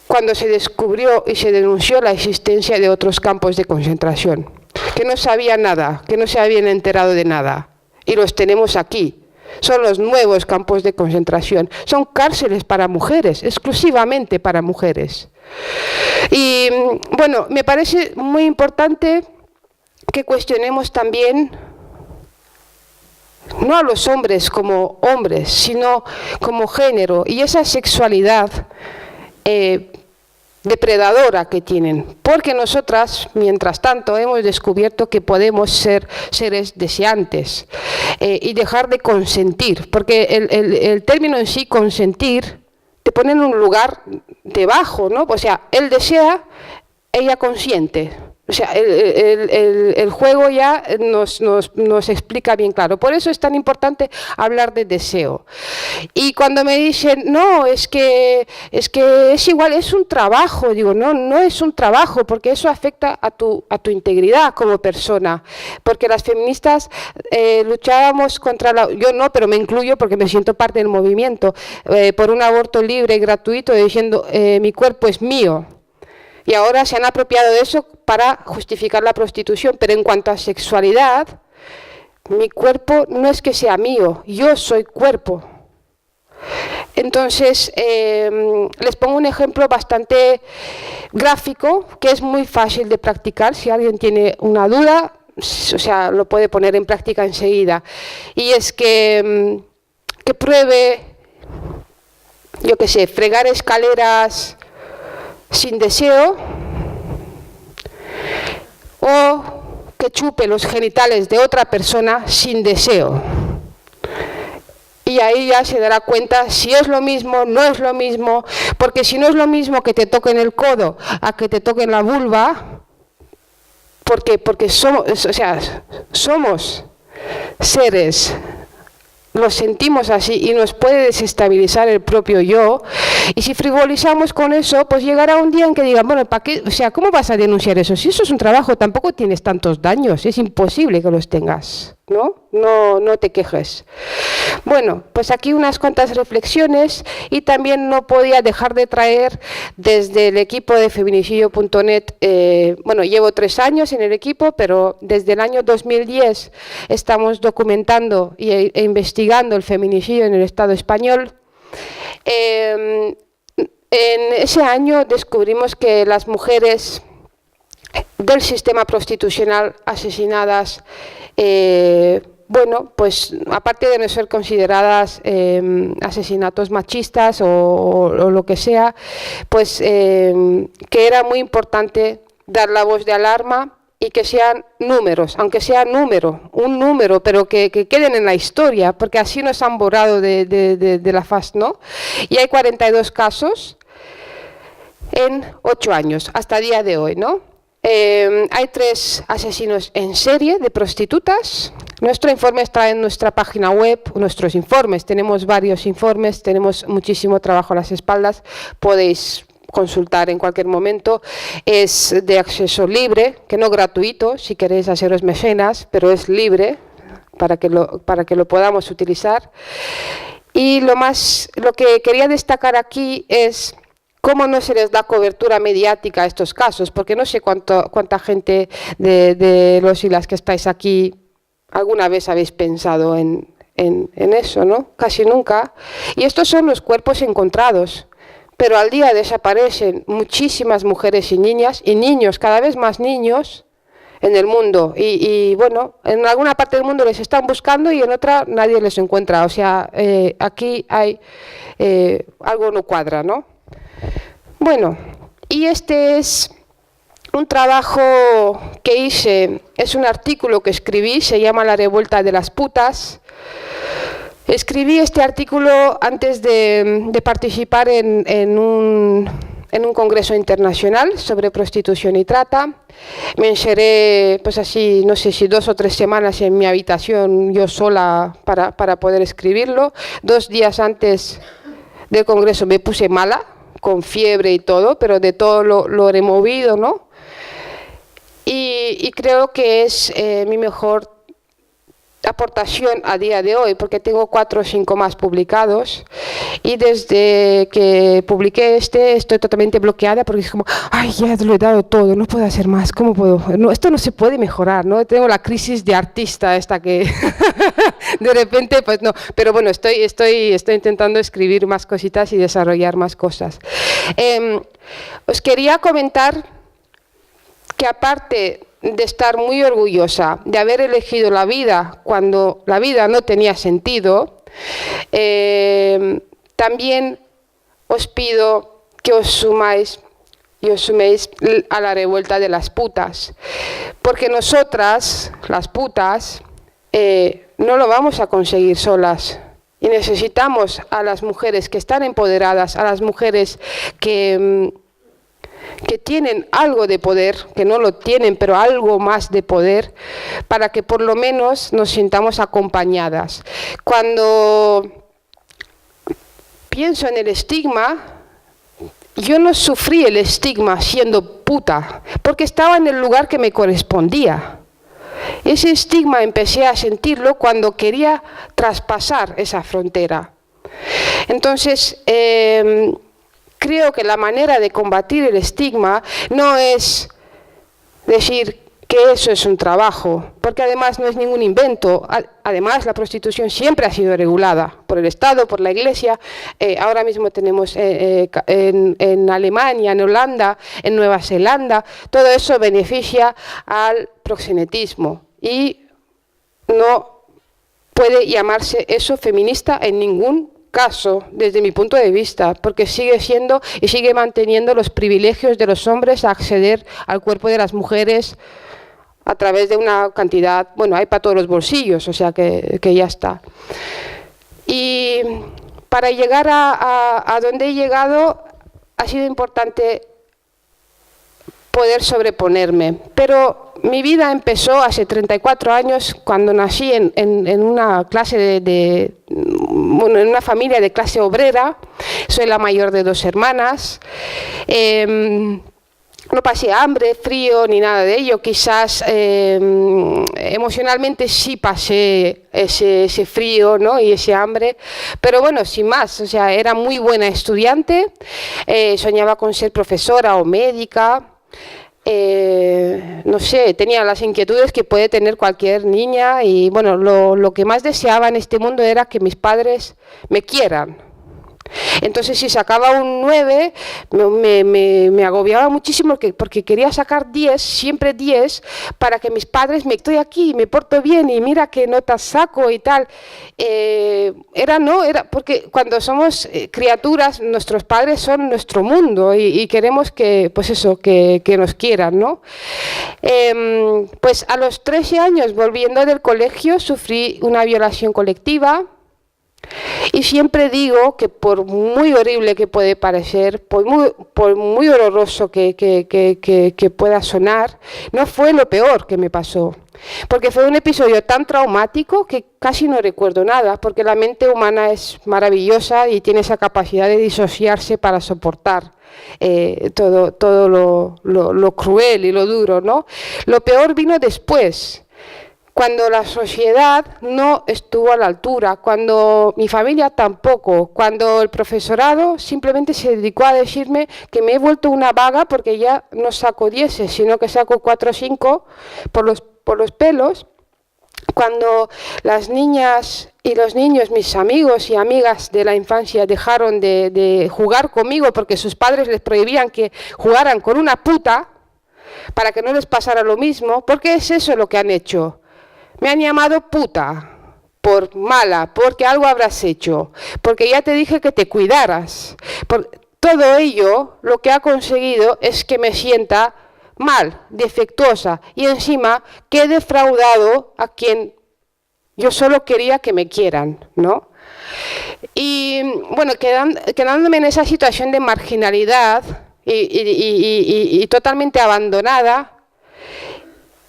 cuando se descubrió y se denunció la existencia de otros campos de concentración, que no sabían nada, que no se habían enterado de nada, y los tenemos aquí. Son los nuevos campos de concentración, son cárceles para mujeres, exclusivamente para mujeres. Y bueno, me parece muy importante que cuestionemos también no a los hombres como hombres, sino como género, y esa sexualidad depredadora que tienen, porque nosotras, mientras tanto, hemos descubierto que podemos ser seres deseantes y dejar de consentir, porque el término en sí, consentir, te pone en un lugar debajo, ¿no? O sea, él desea, ella consiente. O sea, el juego ya nos explica bien claro. Por eso es tan importante hablar de deseo. Y cuando me dicen, no, es que es igual, es un trabajo, digo, no es un trabajo, porque eso afecta a tu integridad como persona. Porque las feministas luchábamos contra yo no, pero me incluyo porque me siento parte del movimiento, por un aborto libre y gratuito, diciendo, mi cuerpo es mío. Y ahora se han apropiado de eso para justificar la prostitución. Pero en cuanto a sexualidad, mi cuerpo no es que sea mío, yo soy cuerpo. Entonces, les pongo un ejemplo bastante gráfico, que es muy fácil de practicar. Si alguien tiene una duda, o sea, lo puede poner en práctica enseguida. Y es que pruebe, yo qué sé, fregar escaleras sin deseo, o que chupe los genitales de otra persona sin deseo. Y ahí ya se dará cuenta si es lo mismo, no es lo mismo, porque si no es lo mismo que te toquen el codo a que te toquen la vulva, porque somos seres, lo sentimos así y nos puede desestabilizar el propio yo, y si frivolizamos con eso, pues llegará un día en que digan, bueno, ¿para qué? O sea, ¿cómo vas a denunciar eso? Si eso es un trabajo, tampoco tienes tantos daños, es imposible que los tengas, ¿no? No te quejes. Bueno, pues aquí unas cuantas reflexiones, y también no podía dejar de traer desde el equipo de feminicidio.net, bueno, llevo 3 años en el equipo, pero desde el año 2010 estamos documentando e investigando el feminicidio en el Estado español. En ese año descubrimos que las mujeres del sistema prostitucional asesinadas, bueno, pues aparte de no ser consideradas asesinatos machistas o lo que sea, pues que era muy importante dar la voz de alarma y que sean números, aunque sea un número, pero que queden en la historia, porque así nos han borrado de la faz, ¿no? Y hay 42 casos. en 8 años, hasta el día de hoy, ¿no? Hay 3 asesinos en serie de prostitutas. Nuestro informe está en nuestra página web, nuestros informes. Tenemos varios informes, tenemos muchísimo trabajo a las espaldas. Podéis consultar en cualquier momento. Es de acceso libre, que no gratuito, si queréis haceros mecenas, pero es libre para que lo podamos utilizar. Y lo que quería destacar aquí es cómo no se les da cobertura mediática a estos casos, porque no sé cuánta gente de los y las que estáis aquí alguna vez habéis pensado en eso, ¿no? Casi nunca. Y estos son los cuerpos encontrados, pero al día desaparecen muchísimas mujeres y niños, cada vez más niños en el mundo. Y bueno, en alguna parte del mundo les están buscando y en otra nadie les encuentra. O sea, aquí hay algo no cuadra, ¿no? Bueno, y este es un trabajo que hice, es un artículo que escribí, se llama La revuelta de las putas. Escribí este artículo antes de participar en un congreso internacional sobre prostitución y trata. Me encerré, pues así, no sé si 2 o 3 semanas en mi habitación, yo sola, para poder escribirlo. 2 días antes del congreso me puse mala, con fiebre y todo, pero de todo lo he removido, ¿no? Y creo que es mi mejor aportación a día de hoy, porque tengo 4 o 5 más publicados y desde que publiqué estoy totalmente bloqueada porque es como, ay, ya lo he dado todo, no puedo hacer más, ¿cómo puedo? No, esto no se puede mejorar, ¿no? Tengo la crisis de artista esta que de repente, pues no, pero bueno, estoy intentando escribir más cositas y desarrollar más cosas. Os quería comentar que aparte de estar muy orgullosa de haber elegido la vida cuando la vida no tenía sentido, también os pido que os suméis a la revuelta de las putas, porque nosotras, las putas, no lo vamos a conseguir solas. Y necesitamos a las mujeres que están empoderadas, a las mujeres que tienen algo de poder, que no lo tienen, pero algo más de poder, para que por lo menos nos sintamos acompañadas. Cuando pienso en el estigma, yo no sufrí el estigma siendo puta, porque estaba en el lugar que me correspondía. Ese estigma empecé a sentirlo cuando quería traspasar esa frontera. Entonces, creo que la manera de combatir el estigma no es decir que eso es un trabajo, porque además no es ningún invento. Además, la prostitución siempre ha sido regulada por el Estado, por la Iglesia. Ahora mismo tenemos en Alemania, en Holanda, en Nueva Zelanda. Todo eso beneficia al proxenetismo y no puede llamarse eso feminista en ningún caso, desde mi punto de vista, porque sigue siendo y sigue manteniendo los privilegios de los hombres a acceder al cuerpo de las mujeres a través de una cantidad, bueno, hay para todos los bolsillos, o sea que ya está. Y para llegar a donde he llegado ha sido importante poder sobreponerme, pero mi vida empezó hace 34 años cuando nací en una clase bueno, en una familia de clase obrera. Soy la mayor de 2 hermanas. No pasé hambre, frío, ni nada de ello. Quizás emocionalmente sí pasé ese frío, ¿no? Y ese hambre, pero bueno, sin más. O sea, era muy buena estudiante, soñaba con ser profesora o médica. No sé, tenía las inquietudes que puede tener cualquier niña y bueno, lo que más deseaba en este mundo era que mis padres me quieran. Entonces, si sacaba un 9, me agobiaba muchísimo porque quería sacar 10, siempre 10, para que mis padres me estoy aquí, me porto bien y mira qué notas saco y tal. Era porque cuando somos criaturas, nuestros padres son nuestro mundo y queremos que, pues eso, que nos quieran, ¿no? Pues a los 13 años, volviendo del colegio, sufrí una violación colectiva. Y siempre digo que por muy horrible que puede parecer, por muy horroroso que pueda sonar, no fue lo peor que me pasó. Porque fue un episodio tan traumático que casi no recuerdo nada, porque la mente humana es maravillosa y tiene esa capacidad de disociarse para soportar todo lo cruel y lo duro, ¿no? Lo peor vino después, cuando la sociedad no estuvo a la altura, cuando mi familia tampoco, cuando el profesorado simplemente se dedicó a decirme que me he vuelto una vaga porque ya no saco 10, sino que saco 4 o 5 por los pelos, cuando las niñas y los niños, mis amigos y amigas de la infancia, dejaron de jugar conmigo porque sus padres les prohibían que jugaran con una puta para que no les pasara lo mismo, porque es eso lo que han hecho. Me han llamado puta, por mala, porque algo habrás hecho, porque ya te dije que te cuidaras. Por todo ello, lo que ha conseguido es que me sienta mal, defectuosa, y encima que he defraudado a quien yo solo quería que me quieran, ¿no? Y bueno, quedándome en esa situación de marginalidad y totalmente abandonada,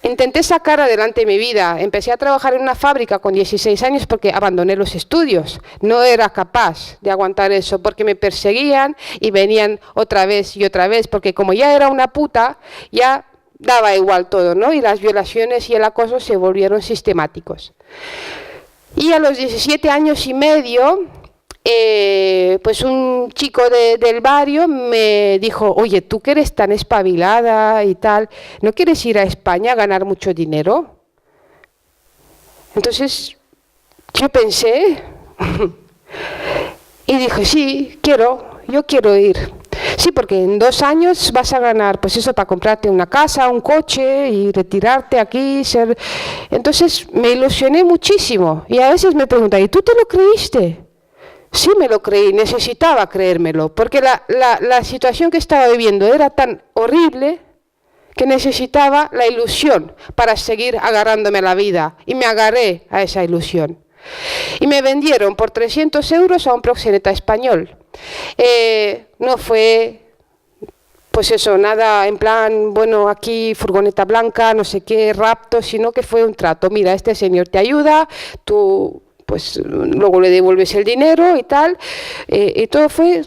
intenté sacar adelante mi vida. Empecé a trabajar en una fábrica con 16 años porque abandoné los estudios. No era capaz de aguantar eso porque me perseguían y venían otra vez y otra vez, porque como ya era una puta, ya daba igual todo, ¿no? Y las violaciones y el acoso se volvieron sistemáticos. Y a los 17 años y medio, pues un chico del barrio me dijo: oye, tú que eres tan espabilada y tal, ¿no quieres ir a España a ganar mucho dinero? Entonces yo pensé y dije: sí, yo quiero ir. Sí, porque en 2 años vas a ganar, pues eso, para comprarte una casa, un coche y retirarte aquí, Entonces me ilusioné muchísimo y a veces me preguntan: ¿y tú te lo creíste? Sí, me lo creí, necesitaba creérmelo, porque la situación que estaba viviendo era tan horrible que necesitaba la ilusión para seguir agarrándome a la vida, y me agarré a esa ilusión. Y me vendieron por 300 euros a un proxeneta español. No fue, pues eso, nada en plan, bueno, aquí furgoneta blanca, no sé qué, rapto, sino que fue un trato. Mira, este señor te ayuda, tú pues luego le devuelves el dinero y tal, y todo fue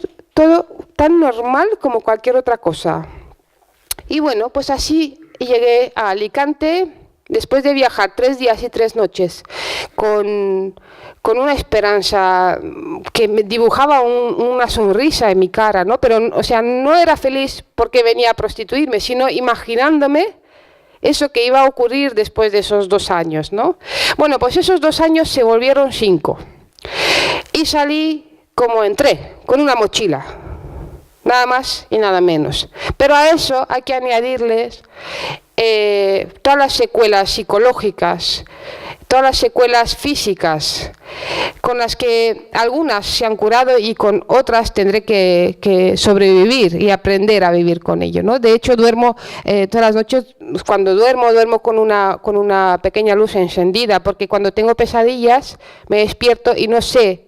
tan normal como cualquier otra cosa. Y bueno, pues así llegué a Alicante, después de viajar 3 días y 3 noches, con una esperanza que me dibujaba una sonrisa en mi cara, ¿no? Pero, o sea, no era feliz porque venía a prostituirme, sino imaginándome eso que iba a ocurrir después de esos 2 años, ¿no? Bueno, pues esos 2 años se volvieron 5. Y salí como entré, con una mochila. Nada más y nada menos. Pero a eso hay que añadirles todas las secuelas psicológicas, todas las secuelas físicas, con las que algunas se han curado y con otras tendré que sobrevivir y aprender a vivir con ello, ¿no? De hecho, duermo todas las noches, cuando duermo con una pequeña luz encendida, porque cuando tengo pesadillas me despierto y no sé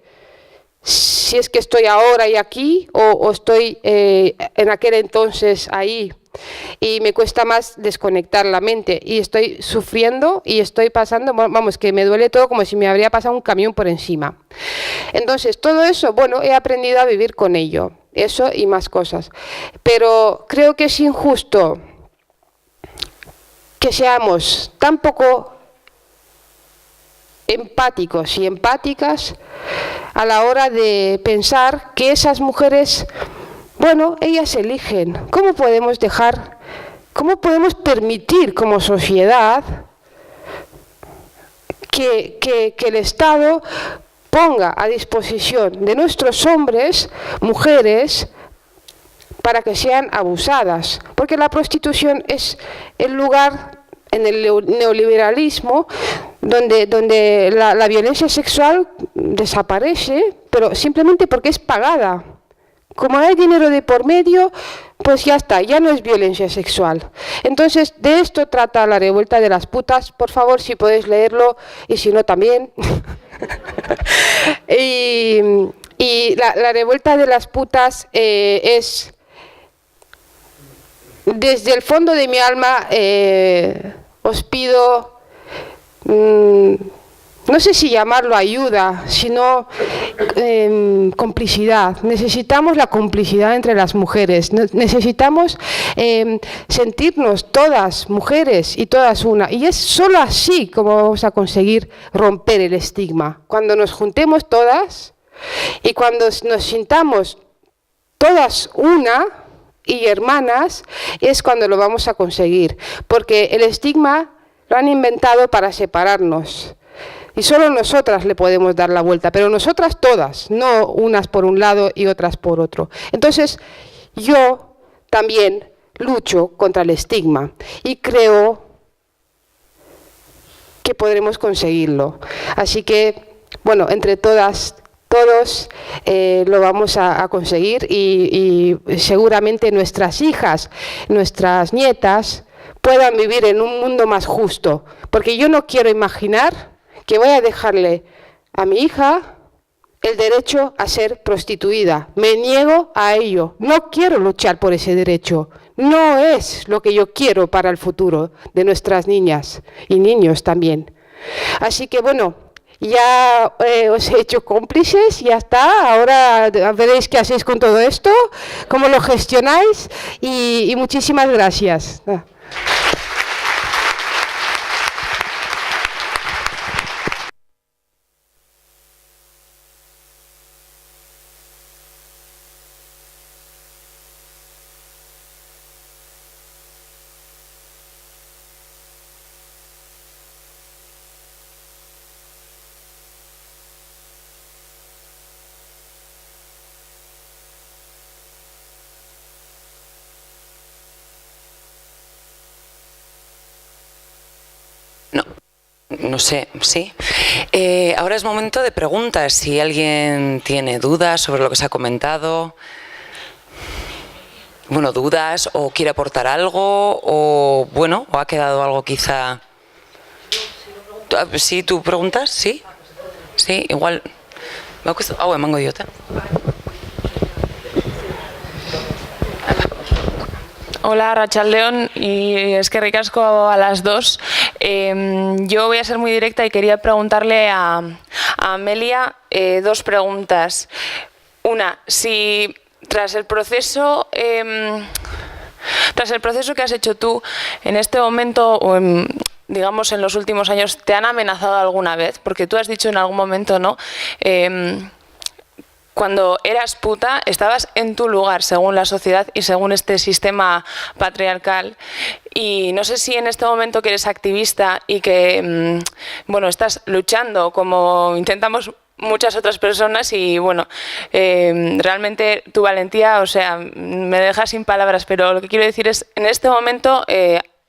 si es que estoy ahora y aquí o estoy en aquel entonces ahí. Y me cuesta más desconectar la mente y estoy sufriendo y estoy pasando, vamos, que me duele todo como si me habría pasado un camión por encima. Entonces, todo eso, bueno, he aprendido a vivir con ello, eso y más cosas. Pero creo que es injusto que seamos tan poco empáticos y empáticas a la hora de pensar que esas mujeres, bueno, ellas eligen. ¿Cómo podemos permitir como sociedad que el Estado ponga a disposición de nuestros hombres, mujeres, para que sean abusadas? Porque la prostitución es el lugar en el neoliberalismo donde la violencia sexual desaparece, pero simplemente porque es pagada. Como hay dinero de por medio, pues ya está, ya no es violencia sexual. Entonces, de esto trata La revuelta de las putas. Por favor, si podéis leerlo, y si no también. Y la revuelta de las putas es, desde el fondo de mi alma, os pido, no sé si llamarlo ayuda, sino complicidad. Necesitamos la complicidad entre las mujeres, necesitamos sentirnos todas mujeres y todas una. Y es solo así como vamos a conseguir romper el estigma. Cuando nos juntemos todas y cuando nos sintamos todas una y hermanas, es cuando lo vamos a conseguir. Porque el estigma lo han inventado para separarnos. Y solo nosotras le podemos dar la vuelta, pero nosotras todas, no unas por un lado y otras por otro. Entonces, yo también lucho contra el estigma y creo que podremos conseguirlo. Así que, bueno, entre todas, todos lo vamos a conseguir y seguramente nuestras hijas, nuestras nietas puedan vivir en un mundo más justo. Porque yo no quiero imaginar que voy a dejarle a mi hija el derecho a ser prostituida. Me niego a ello. No quiero luchar por ese derecho. No es lo que yo quiero para el futuro de nuestras niñas y niños también. Así que bueno, ya os he hecho cómplices, ya está. Ahora veréis qué hacéis con todo esto, cómo lo gestionáis y muchísimas gracias. No sé, sí. Ahora es momento de preguntas. Si alguien tiene dudas sobre lo que se ha comentado, bueno, dudas o quiere aportar algo o bueno, o ha quedado algo quizá. ¿Sí, tú preguntas? Sí. Sí, igual. Emango idiota. Hola, Arratsaldeon y eskerrik asko a las dos. Yo voy a ser muy directa y quería preguntarle a Amelia dos preguntas. Una, si tras el proceso que has hecho tú en este momento o digamos en los últimos años, ¿te han amenazado alguna vez? Porque tú has dicho en algún momento, ¿no? Cuando eras puta, estabas en tu lugar según la sociedad y según este sistema patriarcal. Y no sé si en este momento que eres activista y que bueno, estás luchando como intentamos muchas otras personas y bueno, realmente tu valentía, o sea, me deja sin palabras, pero lo que quiero decir es, en este momento,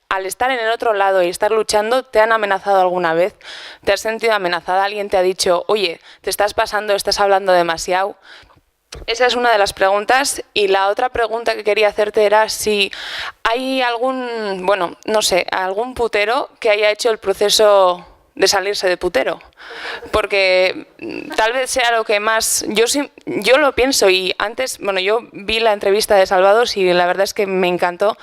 al estar en el otro lado y estar luchando, ¿te han amenazado alguna vez? ¿Te has sentido amenazada? ¿Alguien te ha dicho, oye, te estás pasando, estás hablando demasiado? Esa es una de las preguntas. Y la otra pregunta que quería hacerte era si hay algún, bueno, no sé, algún putero que haya hecho el proceso de salirse de putero. Porque tal vez sea lo que más... Yo lo pienso y antes, bueno, yo vi la entrevista de Salvados y la verdad es que me encantó.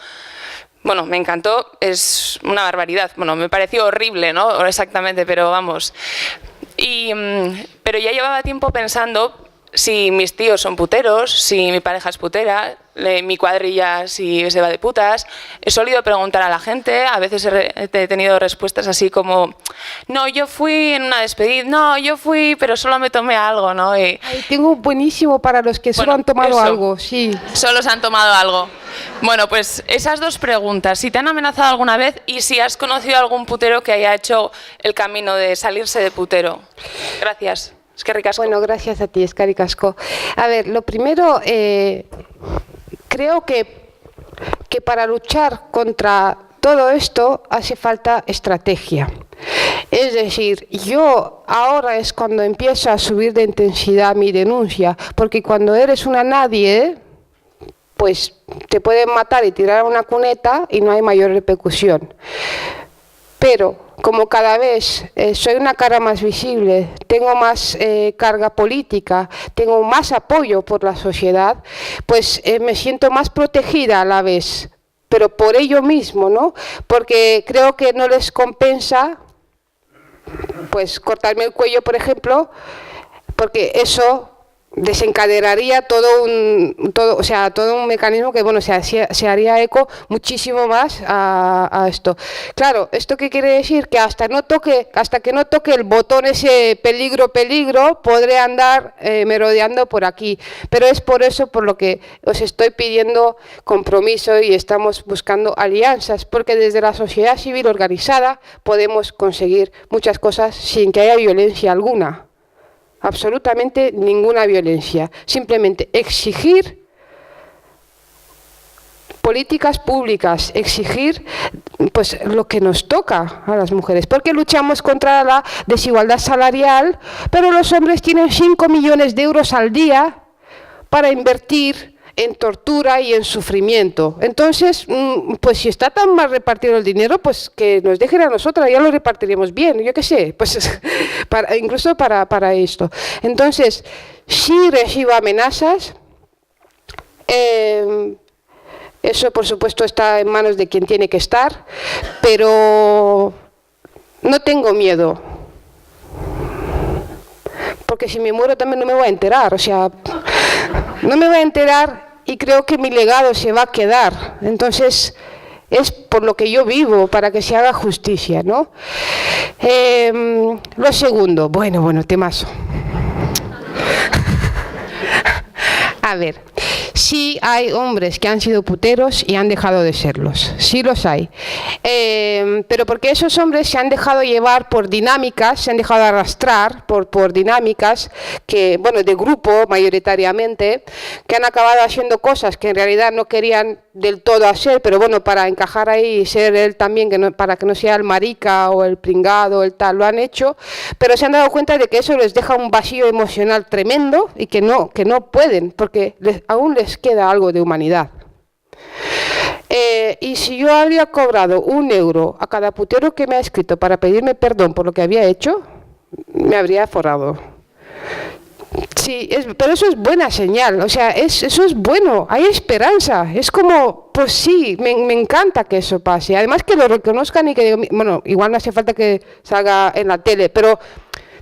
Bueno, me encantó, es una barbaridad. Bueno, me pareció horrible, ¿no? Exactamente, pero vamos. Pero ya llevaba tiempo pensando si mis tíos son puteros, si mi pareja es putera, mi cuadrilla si se va de putas. He solido preguntar a la gente, a veces he tenido respuestas así como, no, yo fui en una despedida, no, yo fui, pero solo me tomé algo, ¿no? Ay, tengo buenísimo para los que solo han tomado algo, sí. Solo se han tomado algo. Bueno, pues esas dos preguntas, si te han amenazado alguna vez y si has conocido a algún putero que haya hecho el camino de salirse de putero. Gracias. Eskerrik asko. Bueno, gracias a ti, eskerrik asko. A ver, lo primero, creo que para luchar contra todo esto hace falta estrategia. Es decir, yo ahora es cuando empiezo a subir de intensidad mi denuncia, porque cuando eres una nadie, pues te pueden matar y tirar a una cuneta y no hay mayor repercusión. Pero como cada vez soy una cara más visible, tengo más carga política, tengo más apoyo por la sociedad, pues me siento más protegida a la vez, pero por ello mismo, ¿no? Porque creo que no les compensa pues cortarme el cuello, por ejemplo, porque eso desencadenaría todo un mecanismo que, bueno, se haría eco muchísimo más a esto. Claro, ¿esto qué quiere decir? Que hasta que no toque el botón ese peligro, podré andar merodeando por aquí. Pero es por eso por lo que os estoy pidiendo compromiso y estamos buscando alianzas, porque desde la sociedad civil organizada podemos conseguir muchas cosas sin que haya violencia alguna. Absolutamente ninguna violencia, simplemente exigir políticas públicas, exigir pues lo que nos toca a las mujeres, porque luchamos contra la desigualdad salarial, pero los hombres tienen 5 millones de euros al día para invertir en tortura y en sufrimiento. Entonces, pues si está tan mal repartido el dinero, pues que nos dejen a nosotras, ya lo repartiremos bien, yo qué sé, pues incluso para esto. Entonces, sí recibo amenazas, eso por supuesto está en manos de quien tiene que estar, pero no tengo miedo, porque si me muero también no me voy a enterar, o sea, no me voy a enterar. Y creo que mi legado se va a quedar. Entonces, es por lo que yo vivo, para que se haga justicia, ¿no? Lo segundo, bueno, temazo. A ver, sí hay hombres que han sido puteros y han dejado de serlos, sí los hay. Pero porque esos hombres se han dejado llevar por dinámicas, se han dejado arrastrar por dinámicas que, bueno, de grupo mayoritariamente, que han acabado haciendo cosas que en realidad no querían del todo hacer, pero bueno, para encajar ahí y ser él también, para que no sea el marica o el pringado o el tal, lo han hecho, pero se han dado cuenta de que eso les deja un vacío emocional tremendo y que no pueden, porque aún les queda algo de humanidad. Y si yo habría cobrado 1 euro a cada putero que me ha escrito para pedirme perdón por lo que había hecho, me habría forrado. Sí, pero eso es buena señal, o sea, eso es bueno, hay esperanza, es como, pues sí, me encanta que eso pase, además que lo reconozcan y que, bueno, igual no hace falta que salga en la tele, pero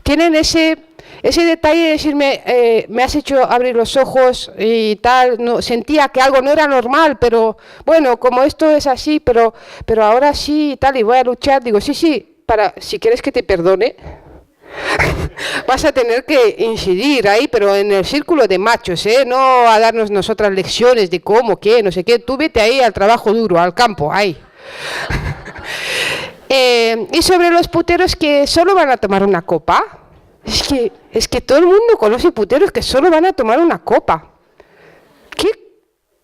tienen ese detalle de decirme, me has hecho abrir los ojos y tal, no, sentía que algo no era normal, pero bueno, como esto es así, pero ahora sí y tal, y voy a luchar, digo, sí, si quieres que te perdone, vas a tener que incidir ahí, pero en el círculo de machos, no a darnos nosotras lecciones de cómo, qué, no sé qué, tú vete ahí al trabajo duro, al campo, ahí. Y sobre los puteros que solo van a tomar una copa, es que todo el mundo conoce puteros que solo van a tomar una copa.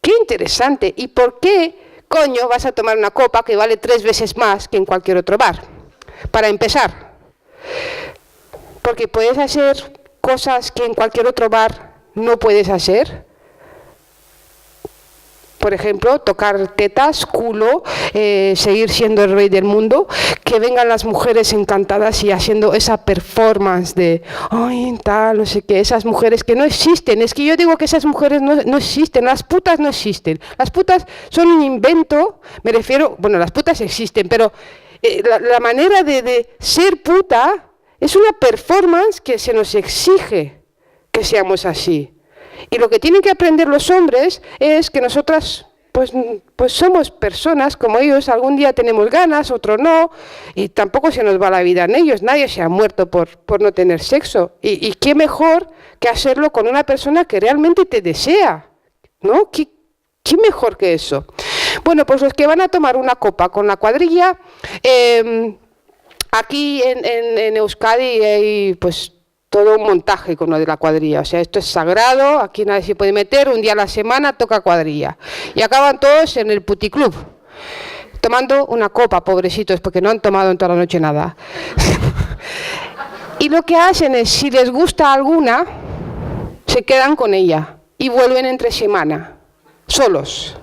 Qué interesante. ¿Y por qué coño vas a tomar una copa que vale 3 veces más que en cualquier otro bar? Para empezar. Porque puedes hacer cosas que en cualquier otro bar no puedes hacer. Por ejemplo, tocar tetas, culo, seguir siendo el rey del mundo, que vengan las mujeres encantadas y haciendo esa performance de, ay, tal, no sé qué, esas mujeres que no existen. Es que yo digo que esas mujeres no existen, las putas no existen. Las putas son un invento, me refiero, bueno, las putas existen, pero la manera de ser puta es una performance que se nos exige que seamos así. Y lo que tienen que aprender los hombres es que nosotras pues somos personas como ellos, algún día tenemos ganas, otro no, y tampoco se nos va la vida en ellos, nadie se ha muerto por no tener sexo. Y qué mejor que hacerlo con una persona que realmente te desea, ¿no? ¿Qué mejor que eso? Bueno, pues los que van a tomar una copa con la cuadrilla, aquí en Euskadi hay pues todo un montaje con lo de la cuadrilla, o sea, esto es sagrado, aquí nadie se puede meter, un día a la semana toca cuadrilla. Y acaban todos en el puticlub, tomando una copa, pobrecitos, porque no han tomado en toda la noche nada. Y lo que hacen es, si les gusta alguna, se quedan con ella y vuelven entre semana, solos.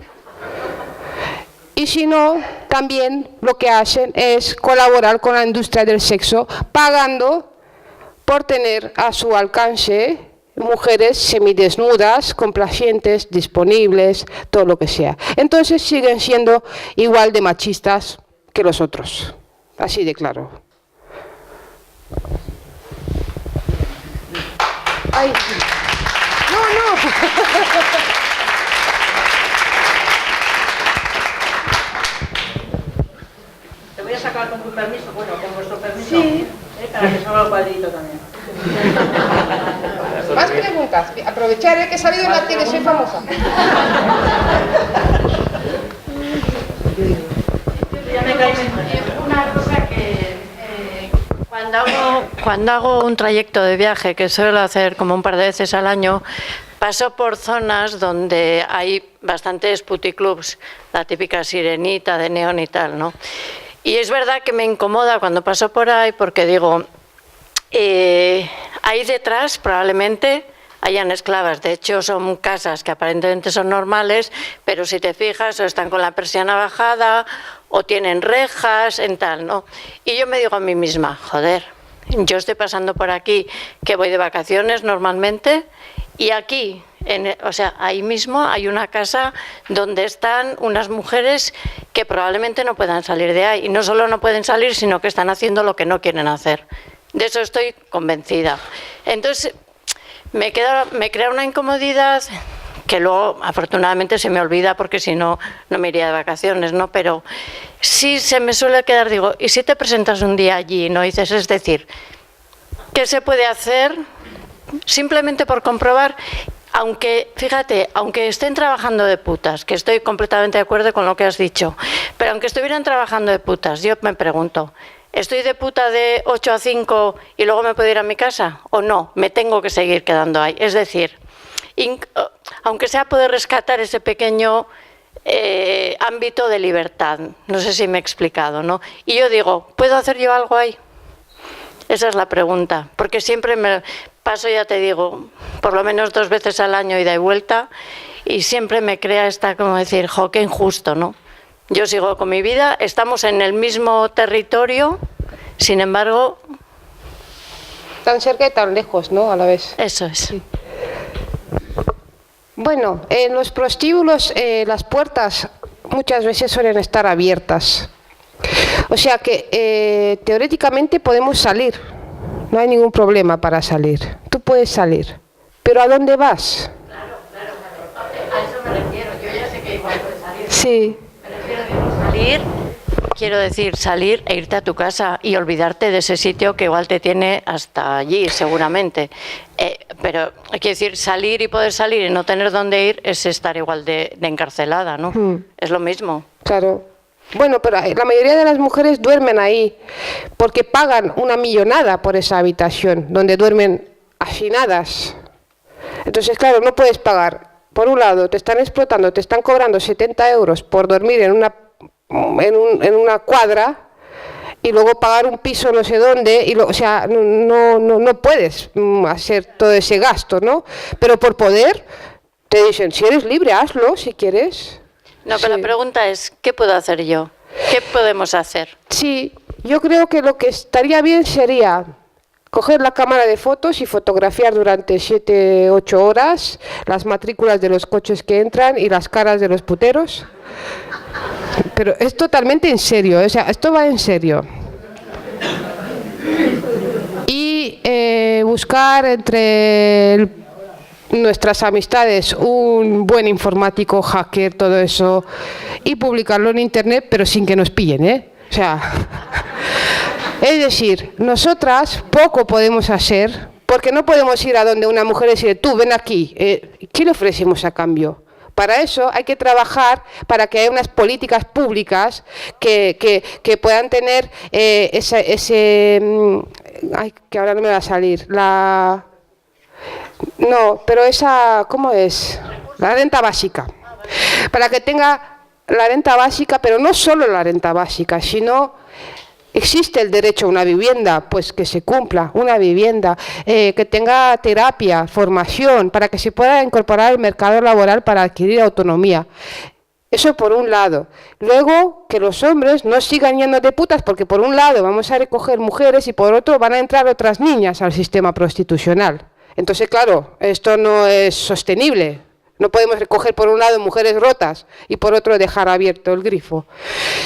Y si no, también lo que hacen es colaborar con la industria del sexo, pagando por tener a su alcance mujeres semidesnudas, complacientes, disponibles, todo lo que sea. Entonces siguen siendo igual de machistas que los otros, así de claro. Ay. No. Te voy a sacar con tu permiso, bueno, con vuestro permiso, Sí. Para que salga el cuadrito también. Más preguntas. Aprovechar que he salido en la tele, soy famosa. Una cosa que cuando hago un trayecto de viaje, que suelo hacer como un par de veces al año, paso por zonas donde hay bastantes puticlubs, la típica sirenita de neón y tal, ¿no? Y es verdad que me incomoda cuando paso por ahí porque digo, ahí detrás probablemente hayan esclavas. De hecho, son casas que aparentemente son normales, pero si te fijas, o están con la persiana bajada, o tienen rejas, en tal, ¿no? Y yo me digo a mí misma, joder, yo estoy pasando por aquí, que voy de vacaciones normalmente, y aquí, o sea, ahí mismo hay una casa donde están unas mujeres que probablemente no puedan salir de ahí. Y no solo no pueden salir, sino que están haciendo lo que no quieren hacer. De eso estoy convencida. Entonces, me crea una incomodidad que luego afortunadamente se me olvida porque si no, no me iría de vacaciones, ¿no? Pero sí se me suele quedar, digo, ¿y si te presentas un día allí y no dices? Es decir, ¿qué se puede hacer simplemente por comprobar? Aunque, fíjate, aunque estén trabajando de putas, que estoy completamente de acuerdo con lo que has dicho, pero aunque estuvieran trabajando de putas, yo me pregunto, ¿estoy de puta de 8 a 5 y luego me puedo ir a mi casa? ¿O no? Me tengo que seguir quedando ahí. Es decir, aunque sea poder rescatar ese pequeño ámbito de libertad. No sé si me he explicado, ¿no? Y yo digo, ¿puedo hacer yo algo ahí? Esa es la pregunta. Porque siempre me paso, ya te digo, por lo menos 2 veces al año ida y vuelta, y siempre me crea esta, como decir, jo, qué injusto, ¿no? Yo sigo con mi vida, estamos en el mismo territorio, sin embargo... Tan cerca y tan lejos, ¿no? A la vez. Eso es. Sí. Bueno, en los prostíbulos las puertas muchas veces suelen estar abiertas. O sea que teóricamente podemos salir. No hay ningún problema para salir. Tú puedes salir. ¿Pero a dónde vas? Claro. A eso me refiero. Yo ya sé que igual puedes salir. Sí. Quiero decir, salir e irte a tu casa y olvidarte de ese sitio que igual te tiene hasta allí, seguramente. Pero quiero decir, salir y poder salir y no tener dónde ir es estar igual de encarcelada, ¿no? Es lo mismo. Claro. Bueno, pero la mayoría de las mujeres duermen ahí porque pagan una millonada por esa habitación donde duermen hacinadas. Entonces, claro, no puedes pagar. Por un lado, te están explotando, te están cobrando 70 euros por dormir en una cuadra y luego pagar un piso no sé dónde, o sea, no puedes hacer todo ese gasto, ¿no? Pero por poder, te dicen, si eres libre, hazlo si quieres. No, pero Sí. la pregunta es, ¿qué puedo hacer yo? ¿Qué podemos hacer? Sí, yo creo que lo que estaría bien sería coger la cámara de fotos y fotografiar durante 7, 8 horas las matrículas de los coches que entran y las caras de los puteros. Pero es totalmente en serio, o sea, esto va en serio. Y buscar entre nuestras amistades un buen informático, hacker, todo eso, y publicarlo en internet, pero sin que nos pillen, ¿eh? O sea, es decir, nosotras poco podemos hacer, porque no podemos ir a donde una mujer y decirle, tú ven aquí, ¿qué le ofrecemos a cambio? Para eso hay que trabajar para que haya unas políticas públicas que puedan tener ay, que ahora no me va a salir, no, pero esa, ¿cómo es? La renta básica. Para que tenga la renta básica, pero no solo la renta básica, sino existe el derecho a una vivienda, pues que se cumpla una vivienda, que tenga terapia, formación, para que se pueda incorporar al mercado laboral para adquirir autonomía. Eso por un lado. Luego, que los hombres no sigan yendo de putas, porque por un lado vamos a recoger mujeres y por otro van a entrar otras niñas al sistema prostitucional. Entonces, claro, esto no es sostenible. No podemos recoger por un lado mujeres rotas y por otro dejar abierto el grifo.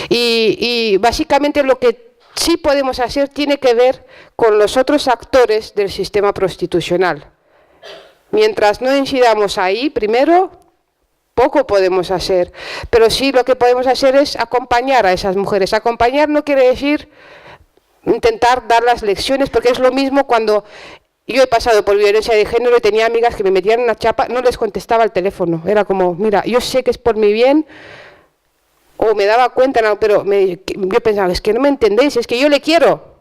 Y básicamente lo que sí podemos hacer tiene que ver con los otros actores del sistema prostitucional. Mientras no incidamos ahí, primero, poco podemos hacer, pero sí lo que podemos hacer es acompañar a esas mujeres. Acompañar no quiere decir intentar dar las lecciones, porque es lo mismo cuando yo he pasado por violencia de género y tenía amigas que me metían una chapa, no les contestaba el teléfono. Era como, mira, yo sé que es por mi bien, o me daba cuenta, no, pero yo pensaba, es que no me entendéis, es que yo le quiero.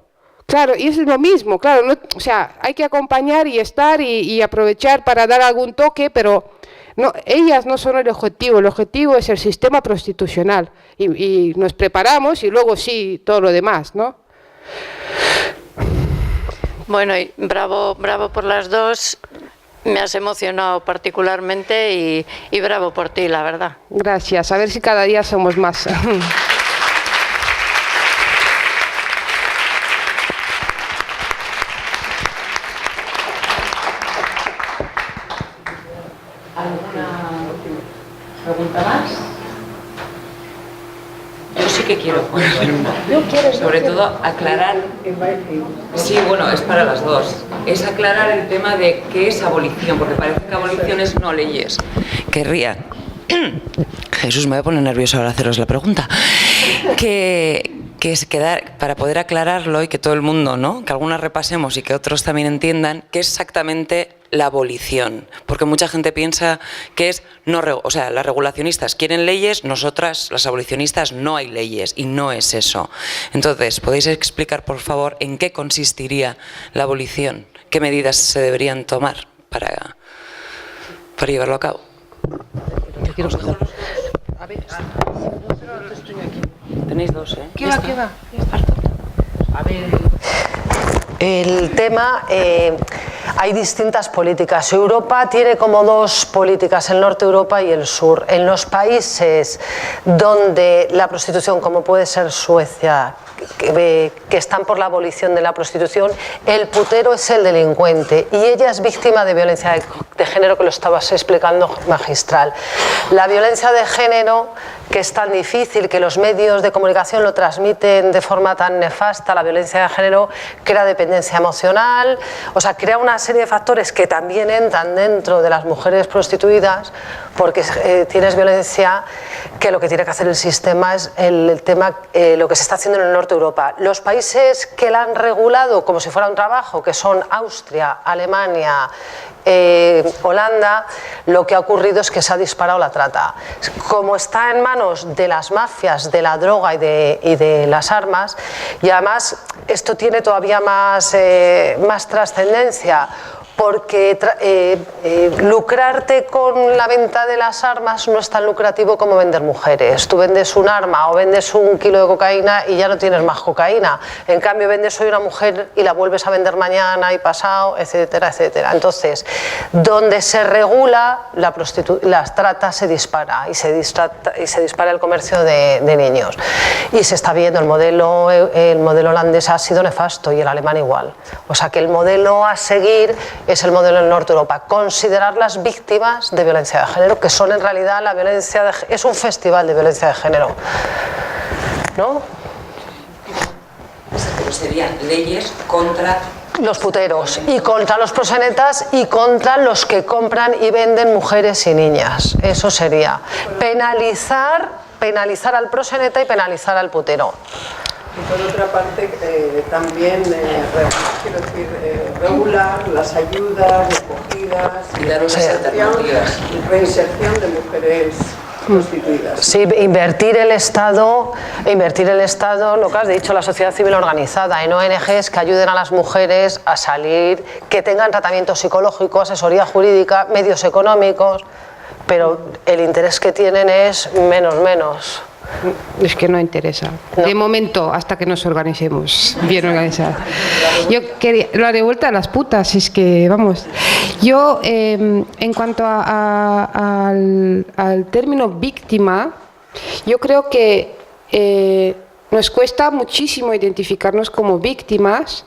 Claro, y es lo mismo, claro, no, o sea, hay que acompañar y estar y aprovechar para dar algún toque, pero no, ellas no son el objetivo es el sistema prostitucional. Y nos preparamos y luego sí, todo lo demás, ¿no? Bueno, y bravo por las dos, me has emocionado particularmente y bravo por ti, la verdad. Gracias, a ver si cada día somos más. ¿Pregunta más? Yo sí que quiero. Sobre todo aclarar. Sí, bueno, es para las dos. Es aclarar el tema de qué es abolición, porque parece que abolición es no leyes. Querría. Jesús, me voy a poner nervioso ahora haceros la pregunta. Que es quedar, para poder aclararlo y que todo el mundo, ¿no? Que algunas repasemos y que otros también entiendan qué es exactamente la abolición, porque mucha gente piensa que es o sea, las regulacionistas quieren leyes, nosotras, las abolicionistas, no hay leyes, y no es eso. Entonces, ¿podéis explicar, por favor, en qué consistiría la abolición? ¿Qué medidas se deberían tomar para llevarlo a cabo? Tenéis dos, ¿eh? ¿Qué va? A ver. El tema, hay distintas políticas. Europa tiene como dos políticas, el norte de Europa y el sur. En los países donde la prostitución, como puede ser Suecia, que están por la abolición de la prostitución, el putero es el delincuente y ella es víctima de violencia de género, que lo estabas explicando, magistral. La violencia de género, que es tan difícil, que los medios de comunicación lo transmiten de forma tan nefasta, la violencia de género crea dependencia emocional, o sea, crea una serie de factores que también entran dentro de las mujeres prostituidas, porque tienes violencia, que lo que tiene que hacer el sistema es el tema, lo que se está haciendo en el norte de Europa. Los países que la han regulado como si fuera un trabajo, que son Austria, Alemania, Holanda, lo que ha ocurrido es que se ha disparado la trata. Como está en manos de las mafias de la droga y de las armas, y además esto tiene todavía más trascendencia, porque lucrarte con la venta de las armas no es tan lucrativo como vender mujeres. Tú vendes un arma o vendes un kilo de cocaína y ya no tienes más cocaína. En cambio, vendes hoy una mujer y la vuelves a vender mañana y pasado, etcétera, etcétera. Entonces, donde se regula las tratas, se dispara y se dispara el comercio de niños. Y se está viendo, el modelo holandés ha sido nefasto y el alemán igual. O sea que el modelo a seguir es el modelo del norte de Europa, considerar las víctimas de violencia de género, que son en realidad la violencia es un festival de violencia de género, ¿no? Pero serían leyes contra los puteros y contra los proxenetas y contra los que compran y venden mujeres y niñas. Eso sería penalizar al proxeneta y penalizar al putero. Y por otra parte, también regular las ayudas, recogidas y dar unas alternativas. Y reinserción de mujeres prostituidas. Sí, invertir el Estado, lo que has dicho, la sociedad civil organizada, en ONGs que ayuden a las mujeres a salir, que tengan tratamiento psicológico, asesoría jurídica, medios económicos, pero el interés que tienen es menos. Es que no interesa. No. De momento, hasta que nos organicemos, bien organizadas. Yo quería, la revuelta de las putas, es que, vamos, yo en cuanto al término víctima, Yo creo que nos cuesta muchísimo identificarnos como víctimas,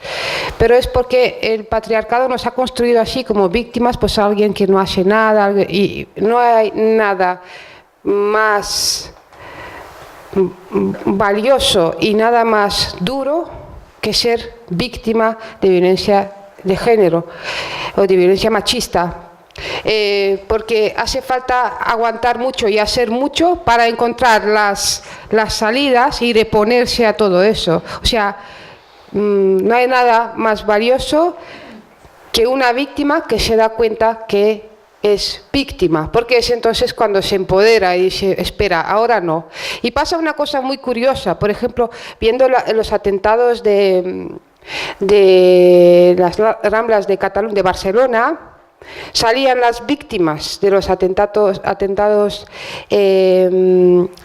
pero es porque el patriarcado nos ha construido así, como víctimas, pues alguien que no hace nada, y no hay nada más valioso y nada más duro que ser víctima de violencia de género o de violencia machista. Porque hace falta aguantar mucho y hacer mucho para encontrar las salidas y reponerse a todo eso. O sea, no hay nada más valioso que una víctima que se da cuenta que es víctima, porque es entonces cuando se empodera y dice, espera, ahora no. Y pasa una cosa muy curiosa, por ejemplo, viendo los atentados de las Ramblas de Cataluña, de Barcelona, salían las víctimas de los atentados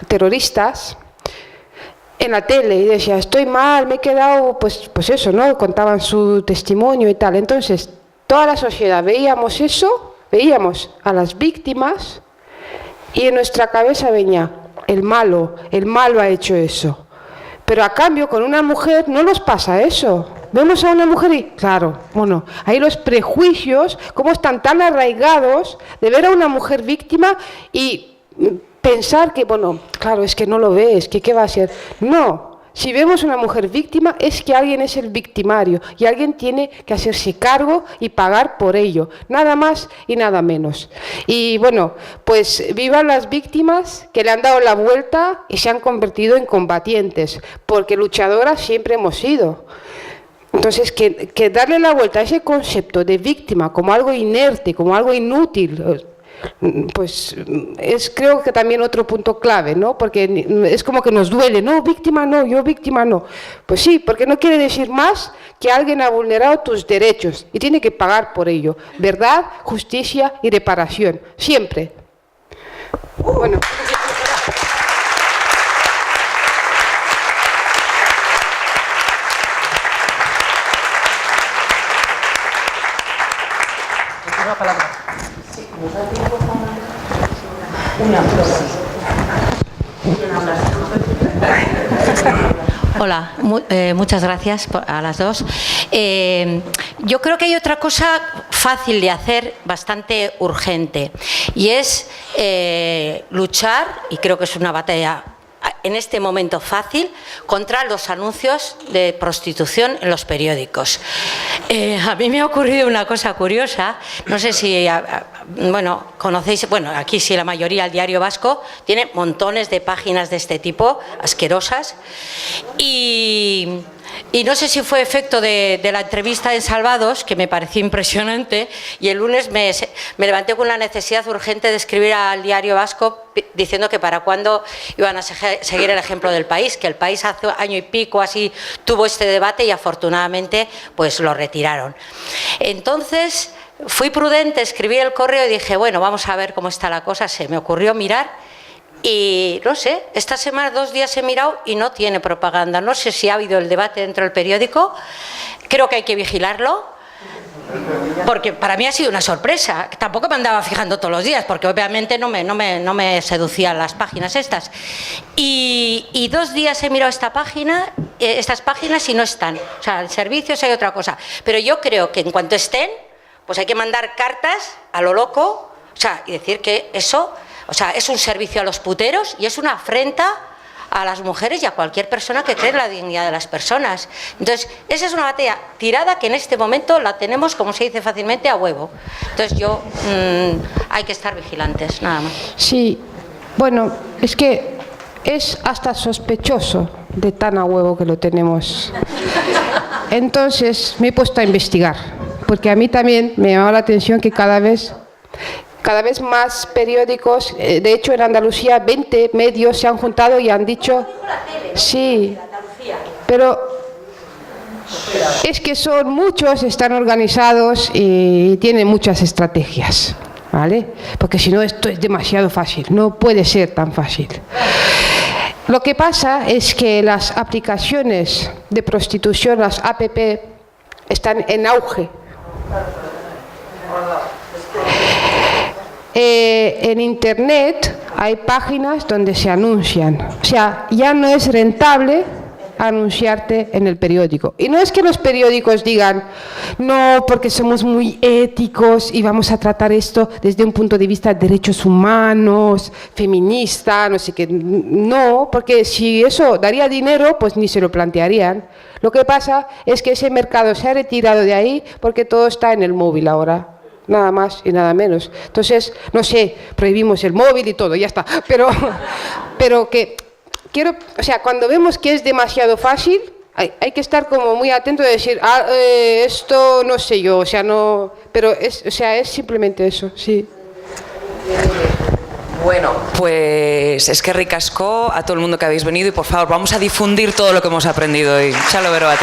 terroristas en la tele y decía, estoy mal, me he quedado, pues eso, ¿no? Contaban su testimonio y tal. Entonces, toda la sociedad veíamos eso, veíamos a las víctimas y en nuestra cabeza venía, el malo ha hecho eso. Pero a cambio, con una mujer no nos pasa eso. Vemos a una mujer y, claro, bueno, ahí los prejuicios, cómo están tan arraigados de ver a una mujer víctima y pensar que, bueno, claro, es que no lo ves, que qué va a ser. No, si vemos una mujer víctima es que alguien es el victimario y alguien tiene que hacerse cargo y pagar por ello, nada más y nada menos. Y bueno, pues vivan las víctimas que le han dado la vuelta y se han convertido en combatientes, porque luchadoras siempre hemos sido. Entonces, que darle la vuelta a ese concepto de víctima como algo inerte, como algo inútil, pues es creo que también otro punto clave, ¿no? Porque es como que nos duele, no, víctima no, yo víctima no. Pues sí, porque no quiere decir más que alguien ha vulnerado tus derechos y tiene que pagar por ello. Verdad, justicia y reparación, siempre. Bueno. Hola, muchas gracias a las dos. Yo creo que hay otra cosa fácil de hacer, bastante urgente, y es luchar, y creo que es una batalla en este momento fácil, contra los anuncios de prostitución en los periódicos. A mí me ha ocurrido una cosa curiosa, no sé si, bueno, conocéis, bueno, aquí sí la mayoría, el Diario Vasco, tiene montones de páginas de este tipo, asquerosas, y no sé si fue efecto de la entrevista en Salvados, que me pareció impresionante, y el lunes me levanté con la necesidad urgente de escribir al Diario Vasco diciendo que para cuándo iban a seguir el ejemplo del País, que el País hace año y pico así tuvo este debate y afortunadamente pues lo retiraron. Entonces fui prudente, escribí el correo y dije, bueno, vamos a ver cómo está la cosa. Se me ocurrió mirar y no sé, esta semana 2 días he mirado y no tiene propaganda. No sé si ha habido el debate dentro del periódico, creo que hay que vigilarlo, porque para mí ha sido una sorpresa. Tampoco me andaba fijando todos los días, porque obviamente no me seducían las páginas estas. Y 2 días he mirado estas páginas y no están. O sea, en servicios hay otra cosa. Pero yo creo que en cuanto estén, pues hay que mandar cartas a lo loco, o sea, y decir que eso, o sea, es un servicio a los puteros y es una afrenta a las mujeres y a cualquier persona que cree en la dignidad de las personas. Entonces, esa es una batalla tirada que en este momento la tenemos, como se dice fácilmente, a huevo. Entonces, hay que estar vigilantes, nada más. Sí, bueno, es que es hasta sospechoso de tan a huevo que lo tenemos. Entonces, me he puesto a investigar, porque a mí también me llamaba la atención que cada vez más periódicos, de hecho en Andalucía 20 medios se han juntado y han dicho, sí, pero es que son muchos, están organizados y tienen muchas estrategias, ¿vale? Porque si no esto es demasiado fácil, no puede ser tan fácil. Lo que pasa es que las aplicaciones de prostitución, las APP, están en auge. En Internet hay páginas donde se anuncian. O sea, ya no es rentable anunciarte en el periódico. Y no es que los periódicos digan, no, porque somos muy éticos y vamos a tratar esto desde un punto de vista de derechos humanos, feminista, no sé qué. No, porque si eso daría dinero, pues ni se lo plantearían. Lo que pasa es que ese mercado se ha retirado de ahí porque todo está en el móvil ahora. Nada más y nada menos. Entonces, no sé, prohibimos el móvil y todo, ya está. Pero que quiero, o sea, cuando vemos que es demasiado fácil, hay que estar como muy atento de decir, esto no sé yo, o sea, no, pero es simplemente eso, sí. Bueno, pues es que ricasco a todo el mundo que habéis venido y por favor vamos a difundir todo lo que hemos aprendido hoy. Chalo, Vero, a